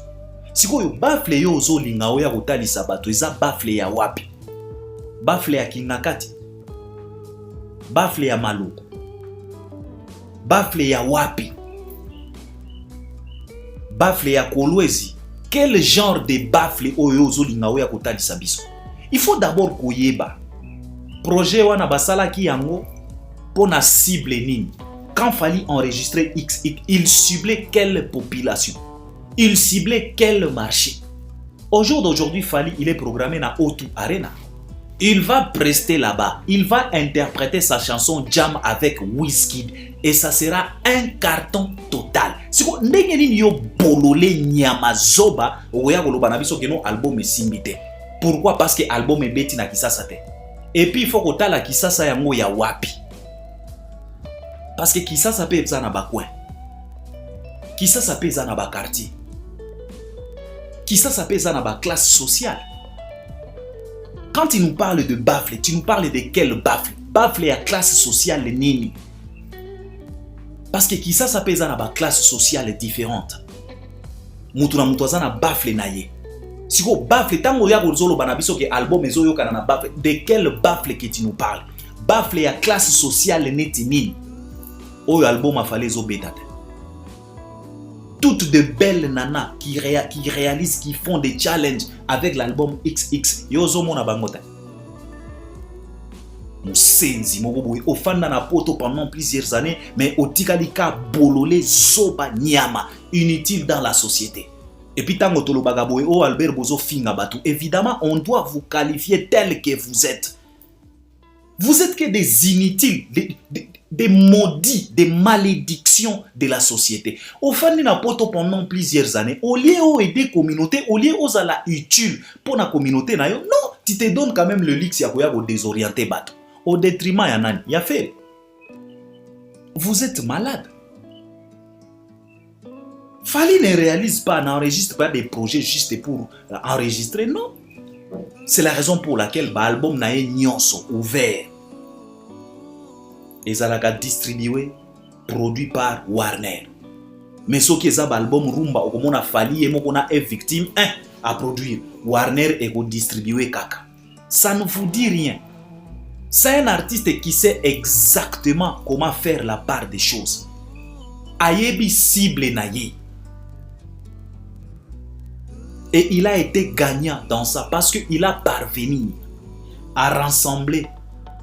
Sikoyo bafle yo ozo linga oya kotalisa bato eza bafle ya wapi? Bafle ya Kingakati, bafle ya Maluku, bafle ya wapi? Bafle ya Kolwezi. Quel genre de bafle oyo ozo linga oya kotalisa biso? Il faut d'abord koyeba projet wana basalaki yango pona cible nini. Quand Fally enregistrer XX, il ciblait quelle population? Il ciblait quel marché? Au jour d'aujourd'hui, Fally, il est programmé dans O2 Arena. Il va prester là-bas. Il va interpréter sa chanson Jam avec Wizkid. Et ça sera un carton total. Si vous n'avez yo bololé nyama zoba, vous voyez que no album est simité. Pourquoi? Parce que l'album est bêti na kisasa te. Et puis il faut que la kisasa yango ya wapi. Parce que kisasa peut être na ba coin. Kisasa peut être na ba quartier. Kisasa peut être na ba classe sociale. Quand tu nous parles de bafle, tu nous parles de quel bafle? Bafle à classe sociale nini? Parce que kisasa peut être na ba classe sociale différente. Mutu na mutu na bafle na ye. Siko bafle tango ya gozolo banabiso ke album ezo yo kana na bafle. De quel bafle que tu nous parles? Bafle à classe sociale neti nini? Oyo album a fallu zo betate. Toutes de belles nanas qui réalisent, qui font des challenges avec l'album XX. Yozo mona bangota. Musenzi mogoboui ofanda na poto pendant plusieurs années, mais otikalika bololé soba nyama inutile dans la société. Et puis tango tolo bagaboui o Albert Bozo finga batu. Évidemment, on doit vous qualifier tel que vous êtes. Vous êtes que des inutiles, des maudits, des malédictions de la société. Au fond, na poto pendant plusieurs années, au lieu d'aider la communauté, au lieu d'être utile pour la communauté, non, tu te donnes quand même le luxe de désorienter bateau. Au détriment, il y a fait. vous êtes malade. Fally ne réalise pas, n'enregistre pas des projets juste pour enregistrer, non. C'est la raison pour laquelle l'album n'a nyonso ouvert. Et ça l'a distribué, produit par Warner. Mais ce qui est l'album Rumba, comme on a Fally et on a une victime à produire, Warner est distribué caca. Ça ne vous dit rien. C'est un artiste qui sait exactement comment faire la part des choses. Ayebi cible naye. Et il a été gagnant dans ça parce qu'il a parvenu à rassembler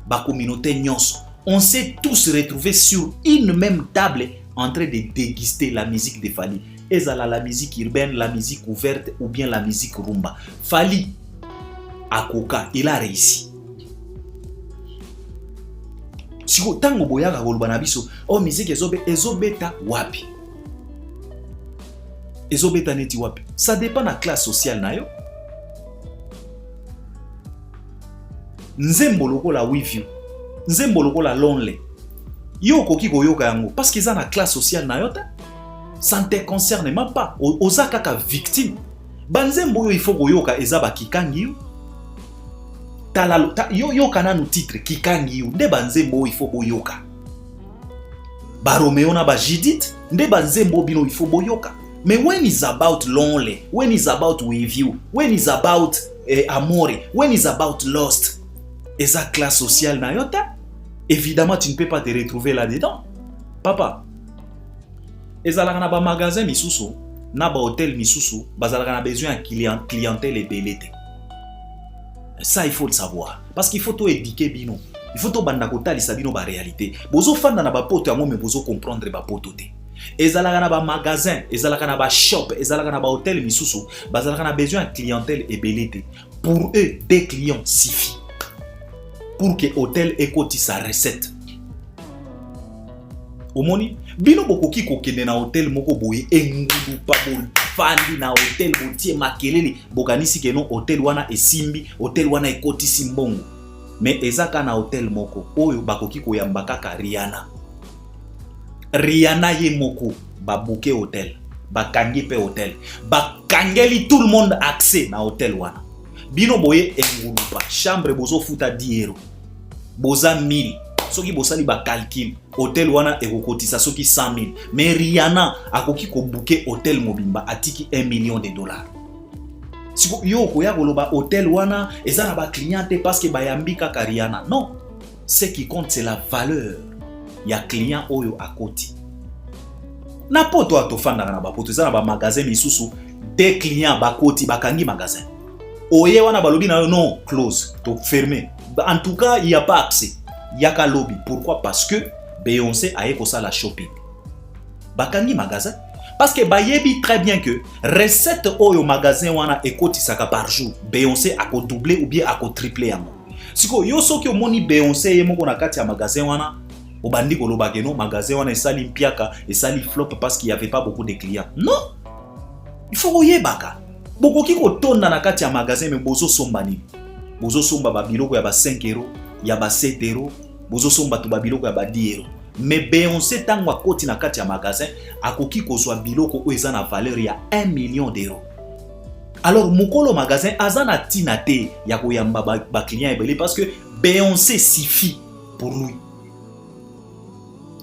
la communauté nyonso. On s'est tous retrouvés sur une même table en train de déguster la musique de Fally. Et la musique urbaine, la musique ouverte ou bien la musique rumba. Fally, à Coca, il a réussi. Si vous avez oh musique ezobeta wapi. Ezobeta neti wapi. Ça dépend de la classe sociale na yo. Nzembo loko la wivyu. Nzembo loko la lonely. Yo koki koyoka yango parce qu'ils ont la classe sociale na yo ta. Ça ne te concerne même pas. Oza kaka victime. Banzembo yo il faut koyoka ezaba kikangi yo. Yo kana no titre kikangi yo. Nde banzembo il faut koyoka. Ba Romeo na ba Judith, nde banzembo bino il faut boyoka. Mais when it's about lonely, when it's about with you, when it's about amore, when it's about lost, et sa classe sociale na yota, évidemment tu ne peux pas te retrouver là-dedans. Papa, et ça na ba magasin misusu, na ba hôtel misusu, bazalaka na besoin de clientèle et belete. Ça il faut le savoir parce qu'il faut tout éduquer bino. Il faut tout banda kotali sabino ba réalité. Bozo fanda na ba poto yango mais bozo comprendre ba poto te. Ezalaka na ba magasin, ezalaka na ba shop, ezalaka na ba hôtel misusu, bazalaka na besoin de clientèle et belete. Pour eux, des clients suffit. Pour que hôtel écoute sa recette. Omoni, bino bokoki kokende na hôtel moko boye engulu pa bo fandi na hôtel botie makelele bokanisi ke non hôtel wana esimbi, hôtel wana ekoti simbongo. Mais ezaka na hôtel moko oyo bakoki koyamba kaka Rihanna. Rihanna ye moko ba bouquet hôtel, ba kangi pe hôtel, ba kangeli tout le monde accès na hôtel wana. Bino boye engulupa, chambre bozo futa 10 euros. Boza 1000. Soki bosali ba calcul, hôtel wana ekokotisa soki 100 000. Mais Rihanna akoki ko bouquet hôtel mobimba atiki $1 million. Siko yo koya koloba hôtel wana ezana ba cliente parce que bayambi kaka Rihanna. Non. Ce qui compte c'est la valeur. Ya client oyo akoti. Na poto atofanda na ba poto ezana ba magasin misusu des clients bakoti bakangi magasin. Oye wana balobi na non close, to fermé. En tout cas, il y a pas accès. Il y a qu'à lobby. Pourquoi? Parce que Beyoncé a écosé la shopping. Bakangi magasin. Parce que bayebi très bien que recette oyo magasin wana ekoti saka par jour. Beyoncé a ko doubler ou bien a ko tripler yango. Siko yo soki o moni Beyoncé ye moko na kati ya magasin wana obandi ko loba ke no magasin wana esali mpiaka esali flop parce qu'il y avait pas beaucoup de clients. Non. Il faut oyebaka. Bokoki ko tonda na kati ya magasin mais bozo somba ni. Bozo somba ba biloko ya ba 5 euros, ya ba 7 euros, bozo somba to ba biloko ya ba 10 euros. Mais Beyoncé tango akoti na kati ya magasin akoki kozwa biloko o eza na valeur ya 1 million d'euros. Alors mokolo magasin azana tina te ya koyamba ba client ebele parce que Beyoncé suffit pour lui.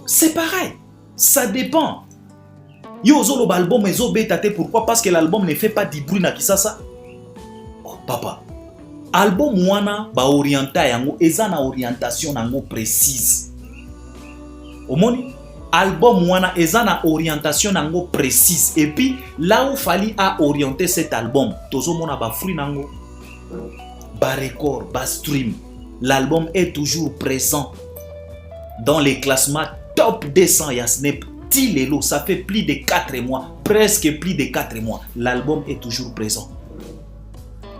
C'est pareil, ça dépend. Yo zolo album ezo betate pourquoi? Parce que l'album ne fait pas du bruit na kisasa. Oh papa. Album wana ba orienta yango eza na orientation nango précise. Omoni album wana eza na orientation nango précise et puis là où Fally a orienté cet album tozo mona ba fruit nango ba record ba stream. L'album est toujours présent dans les classements top 200 ya Snap. Tilelo, ça fait plus de 4 mois, presque plus de 4 mois. L'album est toujours présent.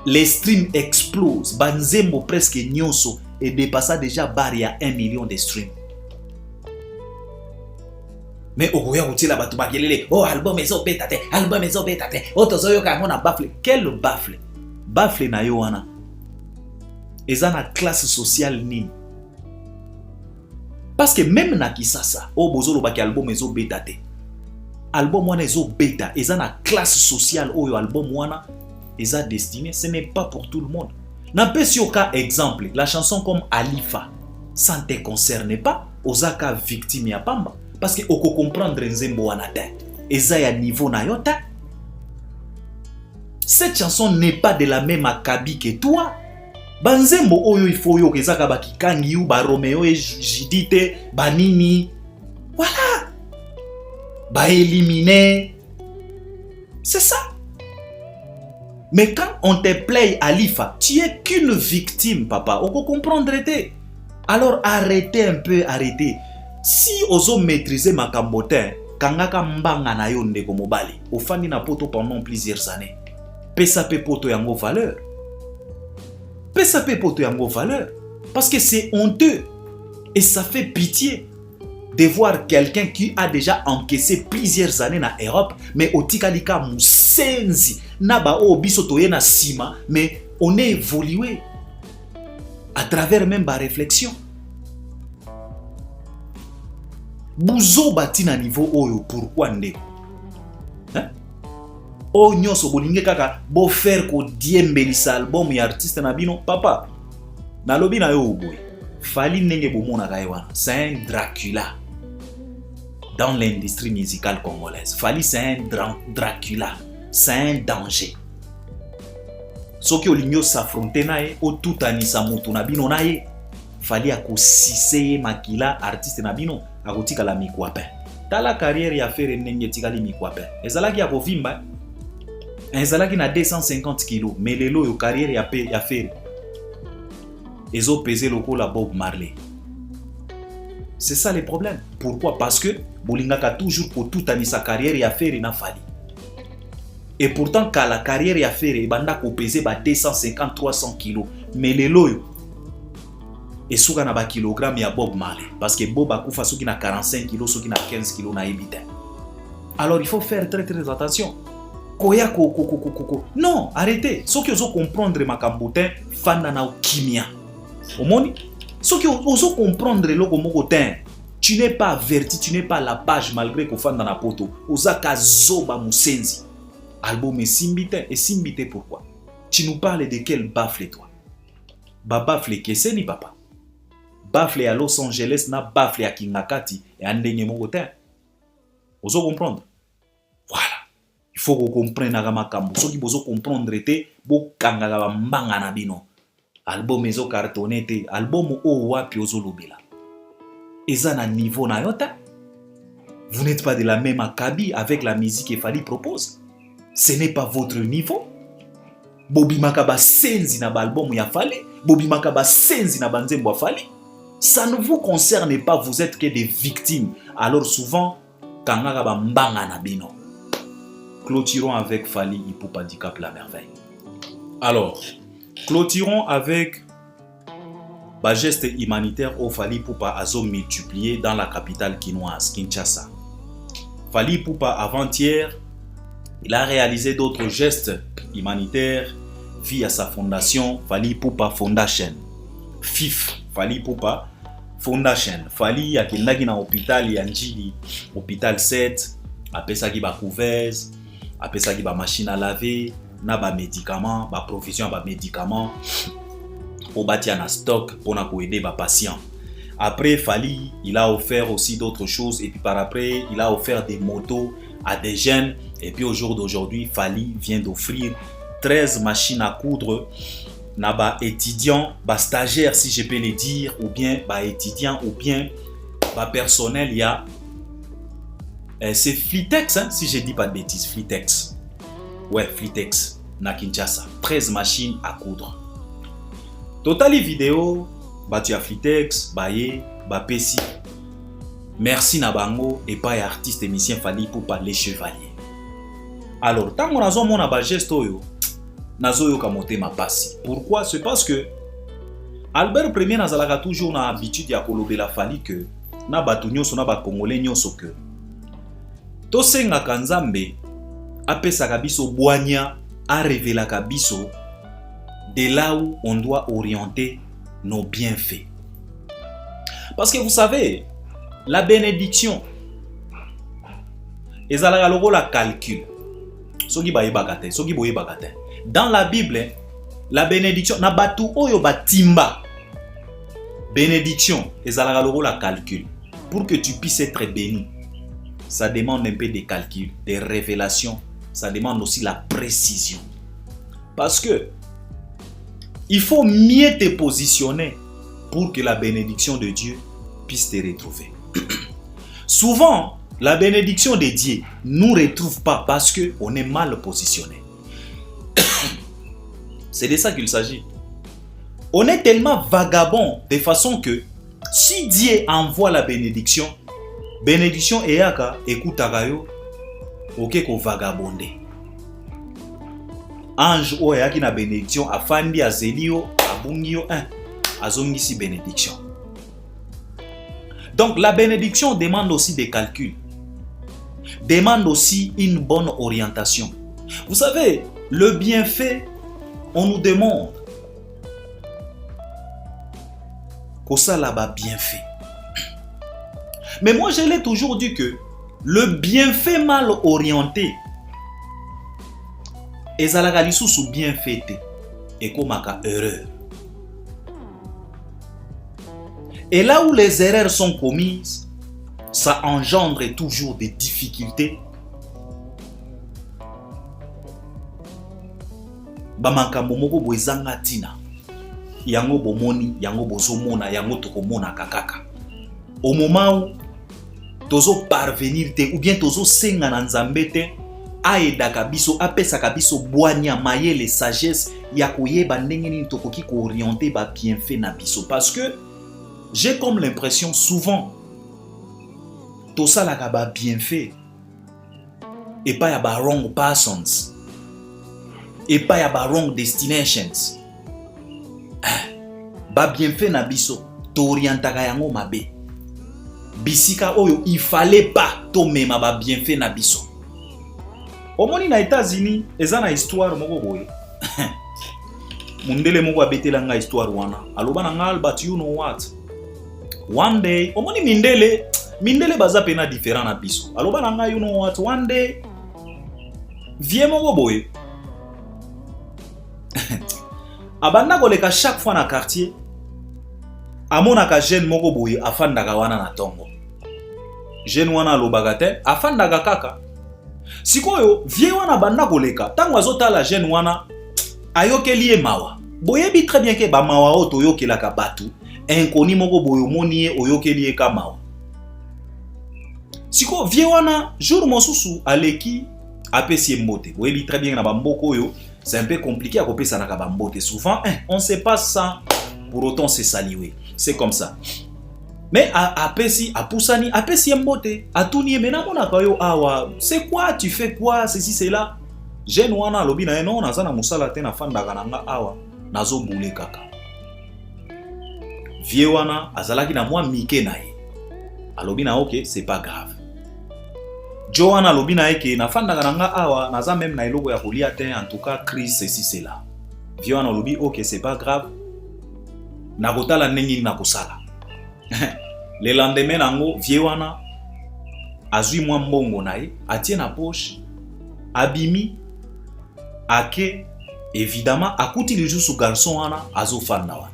Les streams explosent. Banzembo presque nyonso et dépasse déjà barre à 1 million de streams. Mais au Goya outil la batu bagelele, oh album ezo betate, album ezo betate. Oh tozo yo ka ngona baffle. Quel baffle? Baffle na yo wana. Eza na classe sociale ni. Parce que même na Kisasa, o bozolo baki album ezo beta te. Album wana ezo beta, eza na classe sociale oyo album wana eza destiné, ce n'est pas pour tout le monde. N'empêche yo ka exemple, la chanson comme Alifa, ça ne te concerne pas, ozaka victime ya pamba parce que oko comprendre nzembo wana te. Eza ya niveau na yo te. Cette chanson n'est pas de la même acabit que toi. Banzembo oyo il faut yo kezaka ba Kikangi ou ba Romeo et Judith, ba Nini. Voilà. Ba éliminer. C'est ça. Mais quand on te play Alifa, tu es qu'une victime, papa. On peut comprendre. Alors arrêtez un peu, arrêtez. Si oso maîtriser ma kambotin, kangaka mbanga na yo ndeko mobali, ofandi na poto pendant plusieurs années. Pesa pe poto yango valeur. Pesa pe poto yango valeur. Parce que c'est honteux. Et ça fait pitié de voir quelqu'un qui a déjà encaissé plusieurs années na Europe, mais otikalika musenzi. Naba o biso toye na sima, mais on est évolué. À travers même ma réflexion. Bouzo bati na niveau oyo pourquoi ndeko? Hein? O nyonso bolinge kaka bo faire ko diembelisa album ya artiste na bino papa. Na lobi na yo boy. Fali ndenge bomona kaye wana. C'est un Dracula dans l'industrie musicale congolaise. Fali c'est un Dracula. C'est un danger. Soki olingo s'affronter nae o tout anisa mutu na bino nae. Fali akosise makila artiste na bino akotika la mikwape. Tala carrière ya faire ndenge tikali mikwape. Ezalaki ya kovimba. Ezalaki na 250 kg, mais lelo yo carrière ya faire. Ezo peser lokola Bob Marley. C'est ça le problème. Pourquoi? Parce que bolingaka toujours pour tout anisa carrière ya faire na Fali. Et pourtant quand la carrière ya faire banda ko peser ba 250 300 kg, mais lelo yo et souka na ba kilogramme ya Bob Marley parce que Bob akufa soki na 45 kg, soki na 15 kg na ebite. Alors il faut faire très très attention. Koya ko. Non, arrêtez. Soki ozo comprendre makambotin fanda na kimia. Omoni? Soki ozo comprendre loko moko ten. Tu n'es pas averti, tu n'es pas à la page malgré ko fanda na poto. Ozaka zoba musenzi. Album est simbite. Et simbite pourquoi? Tu nous parles de quel baffle toi? Ba baffle kese ni papa. Baffle à Los Angeles na baffle à Kingakati et à ndenge moko ten. Ozo comprendre? Voilà. Il faut qu'on comprenne na makambo. Soki bozo comprendre te, bo kangaka ba mbanga na bino. Album ezo cartonné te, album o wapi ozo lobela. Eza na niveau na yota. Vous n'êtes pas de la même acabit avec la musique que Fali propose. Ce n'est pas votre niveau. Bobi makaba senzi na ba album ya Fali, Bobi makaba senzi na banzembo ya Fali. Ça ne vous concerne pas, vous êtes que des victimes. Alors souvent, kangaka ba mbanga na bino. Clôturons avec Fali Ipupa Handicap la merveille. Alors, clôturons avec le geste humanitaire au Fali Ipupa Azo multiplié dans la capitale quinoise, Kinshasa. Fali Ipupa avant-hier, il a réalisé d'autres gestes humanitaires via sa fondation Fali Ipupa Foundation. FIF, Fali Ipupa Foundation. Fali akendaki na hôpital ya Njili, hôpital 7, apesaki ba couveuse, apesaki ba machine à laver, na ba médicaments, ba provision ba médicaments pour bâtir un stock pour aider ba patients. Après Fali, il a offert aussi d'autres choses et puis par après, il a offert des motos à des jeunes et puis au jour d'aujourd'hui, Fali vient d'offrir 13 machines à coudre na ba étudiants, ba stagiaires si je peux le dire ou bien ba étudiants ou bien ba personnel, il y a c'est Flitex, hein, si je dis pas de bêtises, Flitex. Ouais, Flitex, na Kinshasa. 13 machines à coudre. Totali vidéo, bah tu as Flitex, Baye, Bapesi. Merci na bango et pas artiste et musicien Fali Ipupa les chevaliers. Alors, tant qu'on a zo mon aba geste oyo, nazo yo kamote ma passi. Pourquoi? C'est parce que Albert Premier nazalaka toujours na habitude ya kolobela Fali que na batu nyonso na ba congolais nyonso que tosengaka Nzambe apesaka biso bwanya arevelaka biso de là où on doit orienter nos bienfaits. Parce que vous savez, La bénédiction. Ezalaka lokola calcul. Soki ba yebaka soki boye bakate. Dans la Bible, la bénédiction na batu oyo batimba. Bénédiction, ezalaka lokola calcul. Pour que tu puisses être béni, ça demande un peu de calcul, des révélations. Ça demande aussi la précision. Parce que il faut mieux te positionner pour que la bénédiction de Dieu puisse te retrouver. Souvent, la bénédiction de Dieu ne nous retrouve pas parce qu'on est mal positionné. C'est de ça qu'il s'agit. On est tellement vagabond de façon que si Dieu envoie la bénédiction est aka écoutaka yo ok ko vagabonder. Ange oyaki na bénédiction afandi azelio abungio azongisi bénédiction. Donc la bénédiction demande aussi des calculs. Demande aussi une bonne orientation. Vous savez, le bienfait, on nous demande que ça là-bas bien fait. Mais moi, je l'ai toujours dit que le bienfait mal orienté ezalaka lisusu bien fait et komaka erreur. Et là où les erreurs sont commises, ça engendre toujours des difficultés. Bamakambo moko boezanga tina. Yango bomoni, yango bozomona, yango tokomona kakaka. Au moment où tozo parvenir te ou bien tozo senga na nzambe te, aedaka biso, apesaka biso boanya mayele sagesse ya koyeba ndenge nini tokoki ko orienter ba bienfait na biso. Parce que j'ai comme l'impression souvent tosalaka ba bienfait et pas ya ba wrong persons et pas ya ba wrong destinations. Ba bienfait na biso to orientaka yango mabe. Bisika oyo il fallait pas to mema ba bienfait na biso. Omoni na États-Unis eza na histoire moko boye. Mundele moko abetela nga histoire wana. Aloba na nga Albert, you know what? One day, omoni mindele baza pena différent na biso. Aloba na nga, you know what? One day, vie moko boye. Abanda koleka chaque fois na quartier. Amonaka jeune moko boye afandaka wana na tongo. Jeune wana alobaka te, afandaka kaka. Sikoyo, vie wana banda koleka. Tango azotala jeune wana ayokeli ye mawa. Boyebi très bien que ba mawa o toyokelaka batu. Enkoni moko boyo moni oyokeli ye ka mawa. Siko vie wana jour mosusu aleki apesi mbote. Boyebi très bien na bamboko yo, c'est un peu compliqué à kopesa na ka bambote. Souvent, on sait pas ça pour autant se saluer. C'est comme ça. Mais apesi apusani apesi mbote, atuni mena mona kayo awa. C'est quoi, tu fais quoi, ceci cela? Jeune wana lobi na eno na zana musala te na fandaka nanga awa nazo boule kaka. Vie wana azalaki na mwa mike na ye. Alobi na ok, c'est pas grave. Joana lobi na eke na fandaka nanga awa naza même na eloko ya kolia te, en tout cas crise ceci cela. Vie wana lobi ok, c'est pas grave. Na kotala ndenge na kosala. Le lendemain nango vie wana azui mwa mbongo na ye, atie na poche, abimi ake évidemment akuti lisusu garçon wana azofanda wana.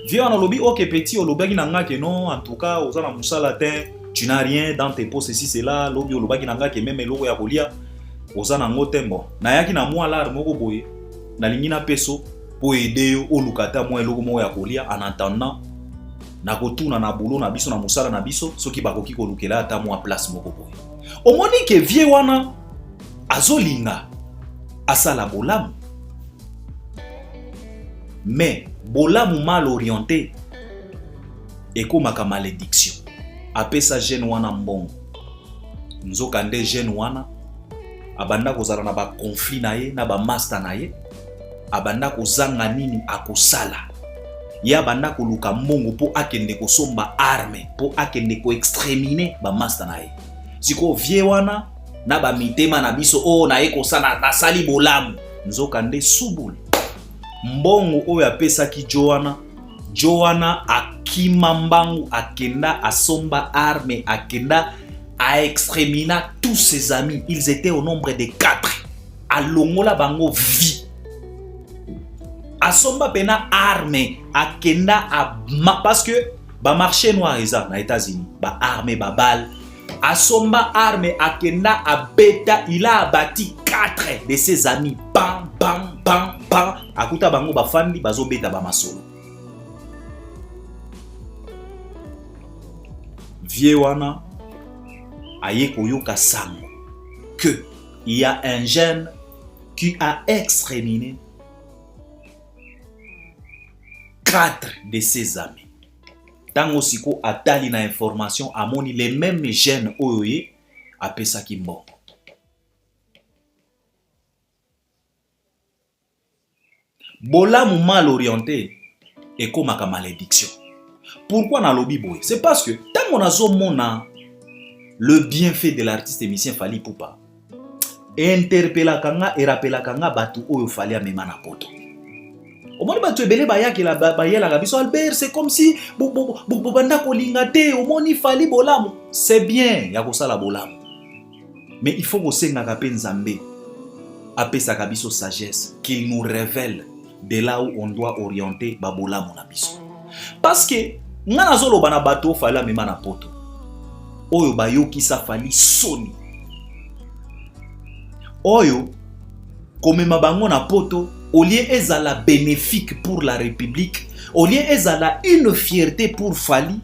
Vie wana lobi ok petit olobaki na nga ke non, en tout cas oza na musala te, tu n'as rien dans tes poches ceci cela, lobi olobaki na nga ke même eloko ya kolia oza na ngo tembo. Na yaki na mwa lar moko boye na lingi na peso po aider yo olukata mwa eloko moko ya kolia en attendant na kotuna na boulot na biso na musala na biso soki bakoki kolukela ata mwa place moko boye. Omoni ke vie wana azolinga asala bolamu. Mais bolamu mal orienté ekomaka malédiction. Apesa jeune wana mbongo. Nzokande jeune wana abanda kozala na ba conflit na ye na ba master na ye. Abanda kozanga nini akosala. Ya banda koluka mbongo po akende kosomba arme, po akende ko exterminer ba master na ye. Siko vie wana na ba mitema na biso o na ye kosala na sali bolamu. Nzokande subul. Mbongo oyo apesaki Joana Joanna Akimambangu akenda asomba arme akenda a extermina tous ses amis. Ils étaient au nombre de 4. Alongola bango vie. Asomba pena arme akenda parce que ba marché noir eza na États-Unis, ba arme ba balle. Asomba arme akenda abeta, il a abattu 4 de ses amis. Bam bam bam bam. Akuta bango ba fandi bazo beta ba masolo. Vieux wana aye koyoka sango que il y a un jeune qui a exterminé 4 de ses amis. Tango siko atali na information amoni les mêmes jeunes oye apesa kimbongo. Bolamu mal orienté et comme ma malédiction. Pourquoi na lobby boy? C'est parce que tant on a zomona le bienfait de l'artiste émissien Fally Ipupa interpella kanga et rappela kanga batu oyo Fally amema na poto. Au moins batu ebele bayaki la bayela kabiso Albert, c'est comme si banda kolinga te au moins Fally bolamu. C'est bien ya kosala bolamu. Mais il faut que senga ka penzambe apesa kabiso sagesse qu'il nous révèle de là où on doit orienter ba bolamu na biso. Parce que ngana zolo bana bato Fally amema na poto. Oyo bayoki sa Fally soni. Oyo komema bango na poto au lieu ezala bénéfique pour la République, au lieu ezala une fierté pour Fally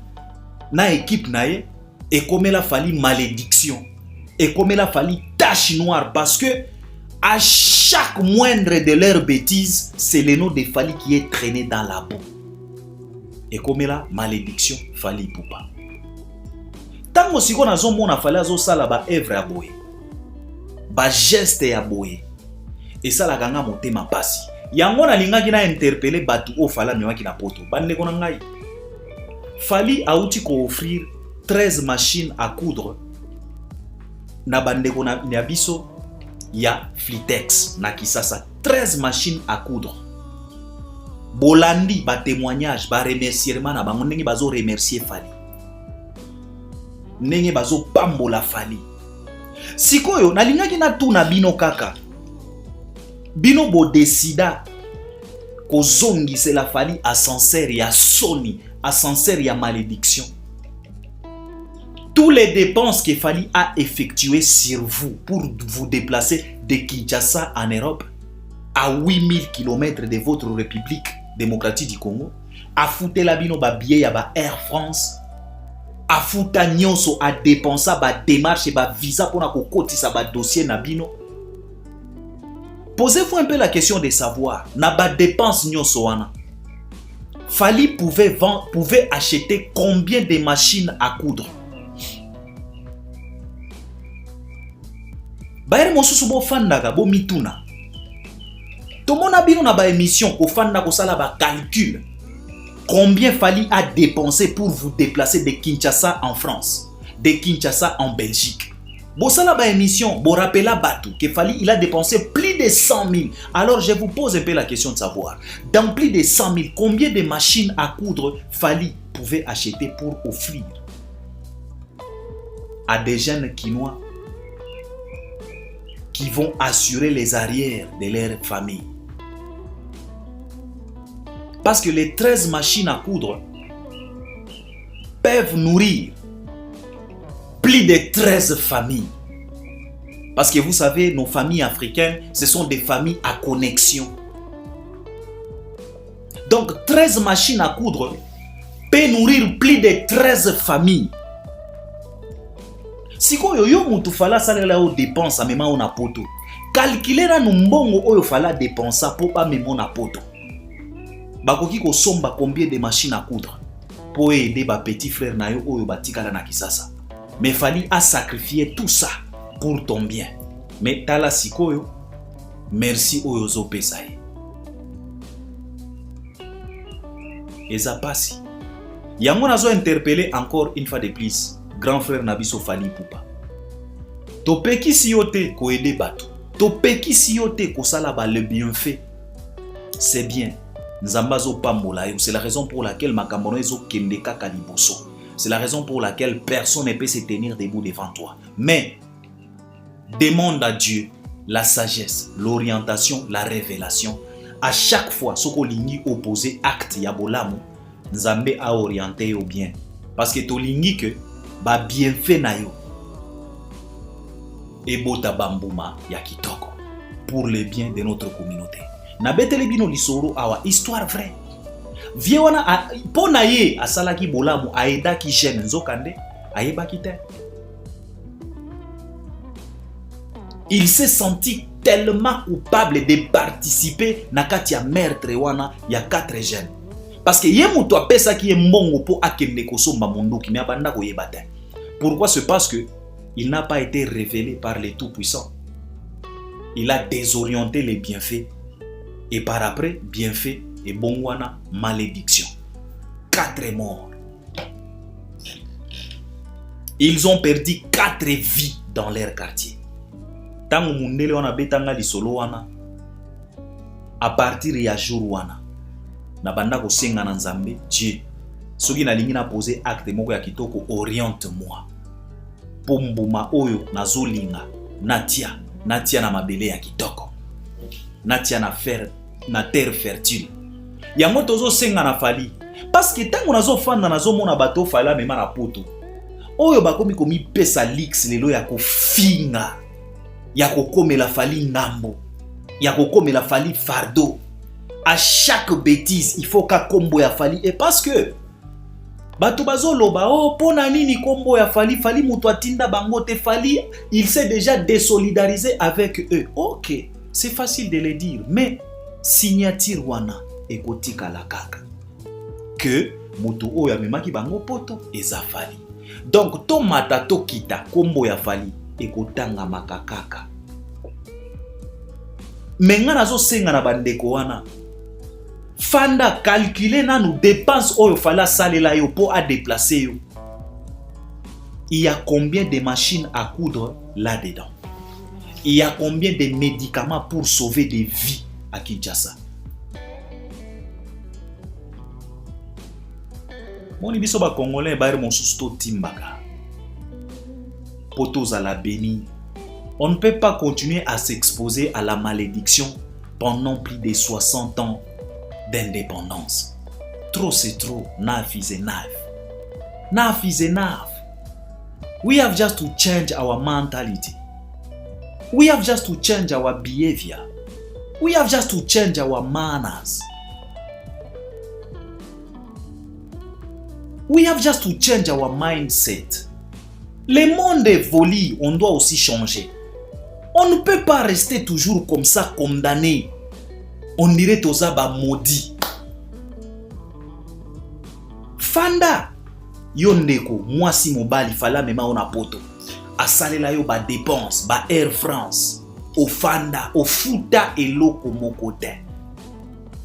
na équipe nae et comme la Fally malédiction et comme la Fally tache noire parce que à chaque moindre de leurs bêtises, c'est le nom de Fally qui est traîné dans la boue. Et comme la malédiction Fally Ipupa. Tango siko na zo mona Fally azo sala ba œuvre ya boye. Ba geste ya boye. Et ça la ganga motema pasi. Yango na lingaki na interpeller batu o Fally amewaki na poto. Bande ko na ngai. Fally auti ko offrir 13 machines à coudre. Na bande ko na biso ya Flitex na Kisasa 13 machines à coudre. Bolandi ba témoignage ba remerciement na bango ndenge bazo remercier Fally. Ndenge bazo pambola Fally. Sikoyo nalingaki na tuna bino kaka. Bino bo décida ko zongi c'est la Fally ascenseur ya soni, ascenseur ya malédiction. Tous les dépenses que Fally a effectuées sur vous pour vous déplacer de Kinshasa en Europe à 8000 km de votre République démocratique du Congo, a fouté la bino ba billet ya ba Air France, a fouta nyonso a dépenser ba démarche ba visa pour na kokotisa ba dossier na bino. Posez-vous un peu la question de savoir na ba dépense nyonso wana. Fally pouvait acheter combien de machines à coudre? Baere mosusu bo fandaka bo mituna. Tomona bino na ba émission ko fanda ko sala ba calcul. Combien Fally a dépensé pour vous déplacer de Kinshasa en France, de Kinshasa en Belgique? Bo sala ba émission, bo rappela batu que Fally il a dépensé plus de 100 000. Alors je vous pose un peu la question de savoir, dans plus de 100 000, combien de machines à coudre Fally pouvait acheter pour offrir à des jeunes Quinois qui vont assurer les arrières de leur famille? Parce que les 13 machines à coudre peuvent nourrir plus de 13 familles. Parce que vous savez, nos familles africaines, ce sont des familles à connexion. Donc 13 machines à coudre peuvent nourrir plus de 13 familles. Si yo mutu fala salela o dépense mema ona poto. Calculer na mbongo oyo fala dépenser pour pas mema na poto. Bakoki ko somba combien de machines à coudre pour aider ba petit frère na yo oyo batikala na Kisasa. Mais Fally a sacrifié tout ça pour ton bien. Mais tala sikoyo, merci oyo zo pesaye. Eza pasi. Yango nazo interpeller encore une fois de plus grand frère Nabiso Fally Ipupa. Topeki siyote ko aider bato. Topeki siyote ko sala ba le bienfait. C'est bien. Nzamba zo pambola yo. C'est la raison pour laquelle makambono zo kende kaka liboso. C'est la raison pour laquelle personne ne peut se tenir debout devant toi. Mais demande à Dieu la sagesse, l'orientation, la révélation. À chaque fois, ce qu'on lingi opposé acte ya bolamu, Nzambe a orienté au bien. Parce que to lingi que ba bienfait na yo. Et bota bambuma ya kitoko pour le bien de notre communauté. Na betele bino lisoro awa histoire vraie. Vie wana pona ye asalaki bolamu aeda ki jeune nzokande ayeba kite. Il s'est senti tellement coupable de participer na kati ya meurtre wana ya 4 jeunes. Parce que ye muto apesa ki mbongo po akende kosomba mondoki me abanda koyeba te. Pourquoi? C'est parce que il n'a pas été révélé par les tout-puissants. Il a désorienté les bienfaits et par après bienfaits et bongwana malédiction. 4 morts. Ils ont perdu 4 vies dans leur quartier. Tango mundele wana betanga lisolo wana à partir ya jour wana na banda ko senga na Nzambe Dieu soki na lingi na poser acte moko ya kitoko oriente-moi pombuma oyo nazolinga natia na mabele ya kitoko natia na terre fertile yango tozo senga na fali parce que tango nazo fanda nazo mona bato fala mema na poto oyo bakomi komi pesa lix lelo ya kofinga ya kokomela fali ngambo ya kokomela fali fardeau. À chaque bêtise il faut ka kombo ya fali et parce que bato bazo loba oh pona nini kombo ya fali muto atinda bango te fali il s'est déjà désolidarisé avec eux. OK, c'est facile de le dire mais signature wana ekotika la kaka que muto oyo amemaki bango poto eza fali. Donc to mata to kita kombo ya fali ekotanga makakaka. Menga nazo senga na bandeko wana fanda calculer nanu dépense oyo fala salela yo po a déplacer yo. Il y a combien de machines à coudre là-dedans? Il y a combien de médicaments pour sauver des vies à Kinshasa? Moni biso ba congolais ba mon susto timbaka. Potos à la béni. On ne peut pas continuer à s'exposer à la malédiction pendant plus de 60 ans d'indépendance. Trop c'est trop. Enough is enough. Enough is enough. We have just to change our mentality. We have just to change our behavior. We have just to change our manners. We have just to change our mindset. Le monde évolue, on doit aussi changer. On ne peut pas rester toujours comme ça, condamné. On dirait tozaba maudit. Fanda, yondeko, moi si mobali fala mema ona poto. Asalela yo ba dépense, ba Air France, au Fanda, au futa et loko mokote.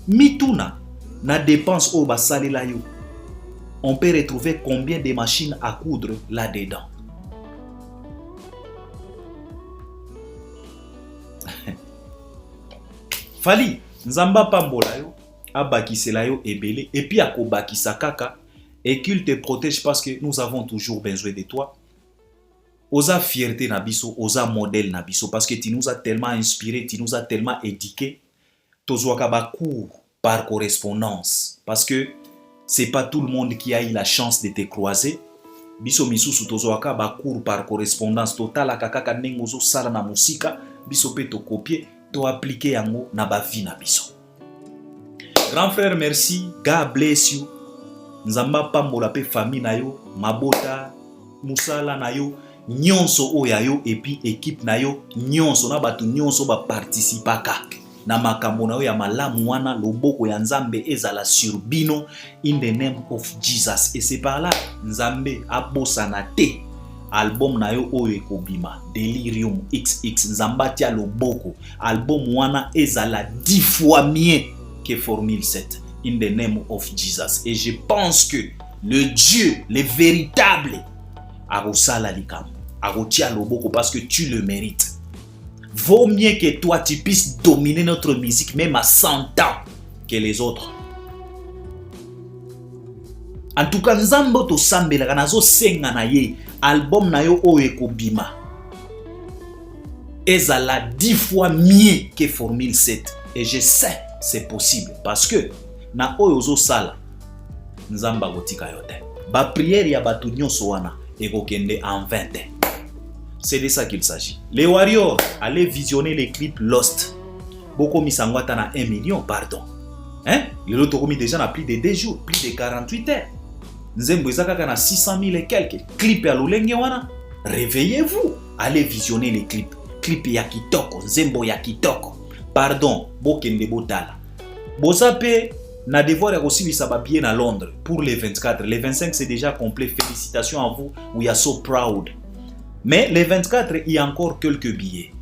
Mituna, na dépense au ba salela yo. On peut retrouver combien de machines à coudre là-dedans. Fali, Nzamba pambola yo, abakisela yo ebele, et puis akobakisa kaka, et qu'il te protège parce que nous avons toujours besoin de toi. Osa fierté nabiso, osa modèle nabiso, parce que tu nous as tellement inspiré, tu nous as tellement éduqué. Tozwaka ba cours par correspondance, parce que c'est pas tout le monde qui a eu la chance de te croiser. Biso misusu tozwaka ba cours par correspondance, totala kaka nengozo sala na musika, biso pe to copier. To appliquer yango na ba vie na biso. Grand frère, merci. God bless you. Nzamba pambola pe famille na yo, mabota, musala na yo, nyonso oya yo et puis équipe na yo, nyonso na batu nyonso ba participaka. Na makambo na yo ya malamu wana loboko ya Nzambe ezala sur bino in the name of Jesus. Et c'est par là Nzambe abosana te. Album na yo oyo ekobima Delirium XX Nzamba tia loboko album wana ezala 10 fois mieux que Formule 7 in the name of Jesus. Et je pense que le Dieu, le véritable arosala likam arotia loboko parce que tu le mérites. Vaut mieux que toi tu puisses dominer notre musique même à 100 ans que les autres En tout cas, nzambo to sambela kanazo senga na ye album na yo oyo ekobima. Ezala 10 fois mieux que Formule 7. Et je sais c'est possible parce que na oyo zo sala nzamba gotika yote. Ba prière ya batu nyonso wana ekokende en 20. C'est de ça qu'il s'agit. Les Warriors, allez visionner les clips Lost. Boko misangwata na 1 million, pardon. Hein? Le lot tokomi déjà na plus de 2 jours, plus de 48 heures. Nzembo ezaka na 600 000 et quelques clips ya lolenge wana. Réveillez-vous, allez visionner les clips. Clip ya kitoko, nzembo ya kitoko. Pardon, bokende botala. Bozape na devoir ya kosilisa ba billet na Londres pour les 24. Les 25 c'est déjà complet. Félicitations à vous. We are so proud. Mais les 24, il y a encore quelques billets.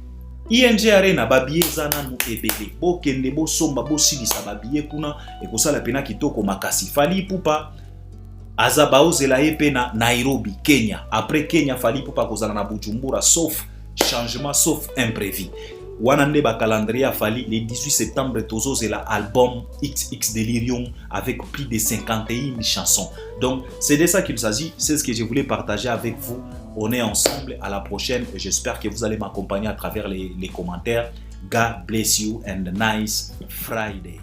ING Arena, ba billet zana nou ebele. Bokende bo somba bo silisa ba billet kuna ekosala pena kitoko makasi. Fally Ipupa azaba ozela yepe na Nairobi, Kenya. Après Kenya, Fally Ipupa kozala na Bujumbura, sauf changement, sauf imprévu. Wanande ba calendrier Fally le 18 septembre tozo zela album XX Delirium avec plus de 51 chansons. Donc c'est de ça qu'il s'agit, c'est ce que je voulais partager avec vous. On est ensemble, à la prochaine et j'espère que vous allez m'accompagner à travers les commentaires. God bless you and nice Friday.